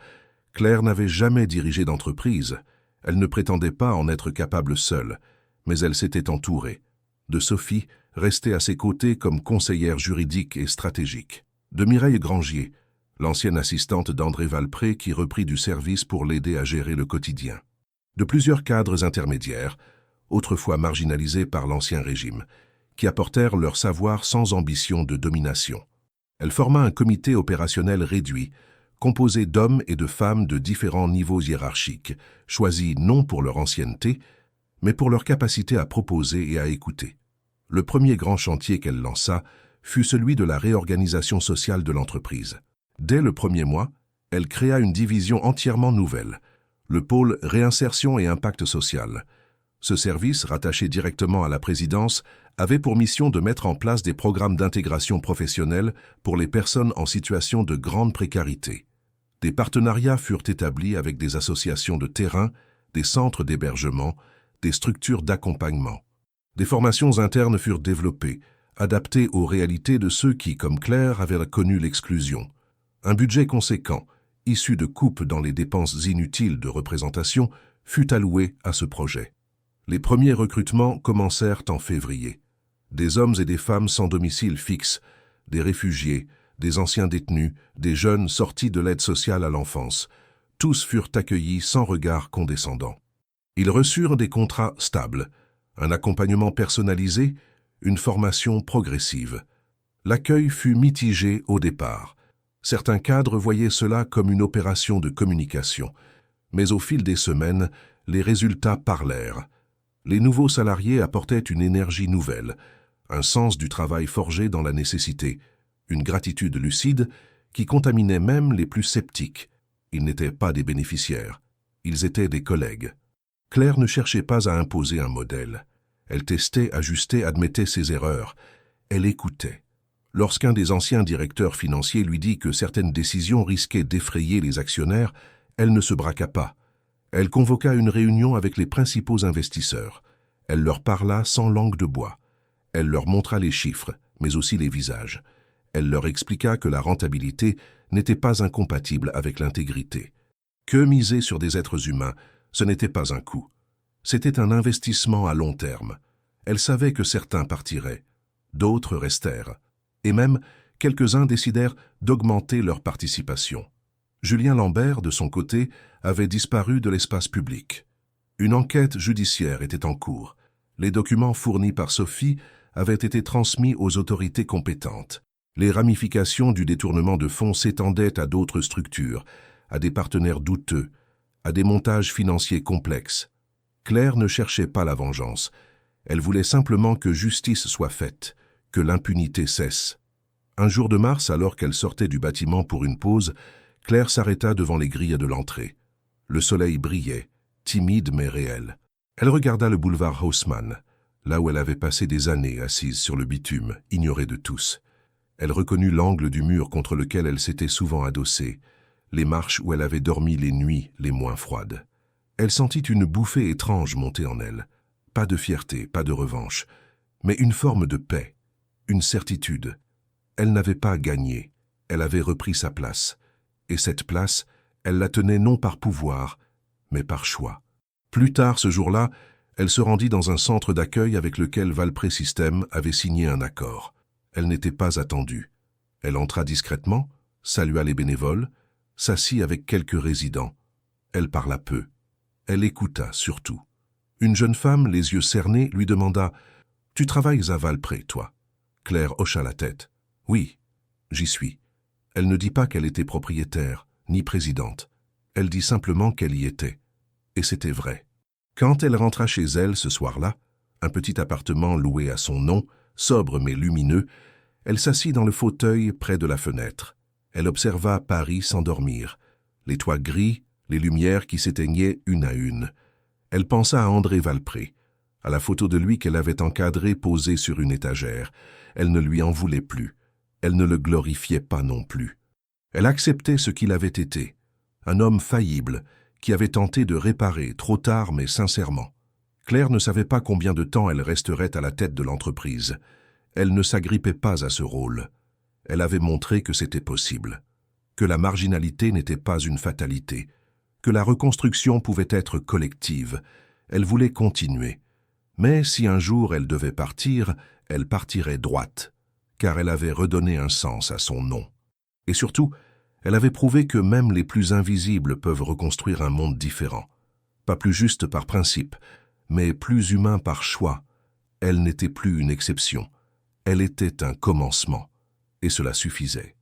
Claire n'avait jamais dirigé d'entreprise. Elle ne prétendait pas en être capable seule, mais elle s'était entourée. De Sophie, restée à ses côtés comme conseillère juridique et stratégique. De Mireille Grangier, l'ancienne assistante d'André Valpré qui reprit du service pour l'aider à gérer le quotidien. De plusieurs cadres intermédiaires, autrefois marginalisés par l'Ancien Régime, qui apportèrent leur savoir sans ambition de domination. Elle forma un comité opérationnel réduit, composé d'hommes et de femmes de différents niveaux hiérarchiques, choisis non pour leur ancienneté, mais pour leur capacité à proposer et à écouter. Le premier grand chantier qu'elle lança fut celui de la réorganisation sociale de l'entreprise. Dès le premier mois, elle créa une division entièrement nouvelle, le pôle Réinsertion et Impact Social. Ce service, rattaché directement à la présidence, avait pour mission de mettre en place des programmes d'intégration professionnelle pour les personnes en situation de grande précarité. Des partenariats furent établis avec des associations de terrain, des centres d'hébergement, des structures d'accompagnement. Des formations internes furent développées, adaptées aux réalités de ceux qui, comme Claire, avaient connu l'exclusion. Un budget conséquent, issu de coupes dans les dépenses inutiles de représentation, fut alloué à ce projet. Les premiers recrutements commencèrent en février. Des hommes et des femmes sans domicile fixe, des réfugiés, des anciens détenus, des jeunes sortis de l'aide sociale à l'enfance, tous furent accueillis sans regard condescendant. Ils reçurent des contrats stables, un accompagnement personnalisé, une formation progressive. L'accueil fut mitigé au départ. Certains cadres voyaient cela comme une opération de communication, mais au fil des semaines, les résultats parlèrent. Les nouveaux salariés apportaient une énergie nouvelle, un sens du travail forgé dans la nécessité, une gratitude lucide qui contaminait même les plus sceptiques. Ils n'étaient pas des bénéficiaires, ils étaient des collègues. Claire ne cherchait pas à imposer un modèle. Elle testait, ajustait, admettait ses erreurs. Elle écoutait. Lorsqu'un des anciens directeurs financiers lui dit que certaines décisions risquaient d'effrayer les actionnaires, elle ne se braqua pas. Elle convoqua une réunion avec les principaux investisseurs. Elle leur parla sans langue de bois. Elle leur montra les chiffres, mais aussi les visages. Elle leur expliqua que la rentabilité n'était pas incompatible avec l'intégrité. Que miser sur des êtres humains, ce n'était pas un coût. C'était un investissement à long terme. Elle savait que certains partiraient, d'autres restèrent. Et même, quelques-uns décidèrent d'augmenter leur participation. Julien Lambert, de son côté, avait disparu de l'espace public. Une enquête judiciaire était en cours. Les documents fournis par Sophie avaient été transmis aux autorités compétentes. Les ramifications du détournement de fonds s'étendaient à d'autres structures, à des partenaires douteux, à des montages financiers complexes. Claire ne cherchait pas la vengeance. Elle voulait simplement que justice soit faite, que l'impunité cesse. Un jour de mars, alors qu'elle sortait du bâtiment pour une pause, Claire s'arrêta devant les grilles de l'entrée. Le soleil brillait, timide mais réel. Elle regarda le boulevard Haussmann, là où elle avait passé des années assise sur le bitume, ignorée de tous. Elle reconnut l'angle du mur contre lequel elle s'était souvent adossée, les marches où elle avait dormi les nuits les moins froides. Elle sentit une bouffée étrange monter en elle. Pas de fierté, pas de revanche, mais une forme de paix, une certitude. Elle n'avait pas gagné, elle avait repris sa place. Et cette place, elle la tenait non par pouvoir, mais par choix. Plus tard ce jour-là, elle se rendit dans un centre d'accueil avec lequel Valpré Systèmes avait signé un accord. Elle n'était pas attendue. Elle entra discrètement, salua les bénévoles, s'assit avec quelques résidents. Elle parla peu. Elle écouta surtout. Une jeune femme, les yeux cernés, lui demanda « Tu travailles à Valpré, toi ?» Claire hocha la tête. « Oui, j'y suis. » Elle ne dit pas qu'elle était propriétaire, ni présidente. Elle dit simplement qu'elle y était. Et c'était vrai. Quand elle rentra chez elle ce soir-là, un petit appartement loué à son nom, sobre mais lumineux, elle s'assit dans le fauteuil près de la fenêtre. Elle observa Paris s'endormir, les toits gris, les lumières qui s'éteignaient une à une. Elle pensa à André Valpré, à la photo de lui qu'elle avait encadrée posée sur une étagère. Elle ne lui en voulait plus. Elle ne le glorifiait pas non plus. Elle acceptait ce qu'il avait été, un homme faillible qui avait tenté de réparer, trop tard mais sincèrement. Claire ne savait pas combien de temps elle resterait à la tête de l'entreprise. Elle ne s'agrippait pas à ce rôle. Elle avait montré que c'était possible, que la marginalité n'était pas une fatalité, que la reconstruction pouvait être collective. Elle voulait continuer. Mais si un jour elle devait partir, elle partirait droite, car elle avait redonné un sens à son nom. Et surtout, elle avait prouvé que même les plus invisibles peuvent reconstruire un monde différent. Pas plus juste par principe, mais plus humain par choix. Elle n'était plus une exception. Elle était un commencement, et cela suffisait.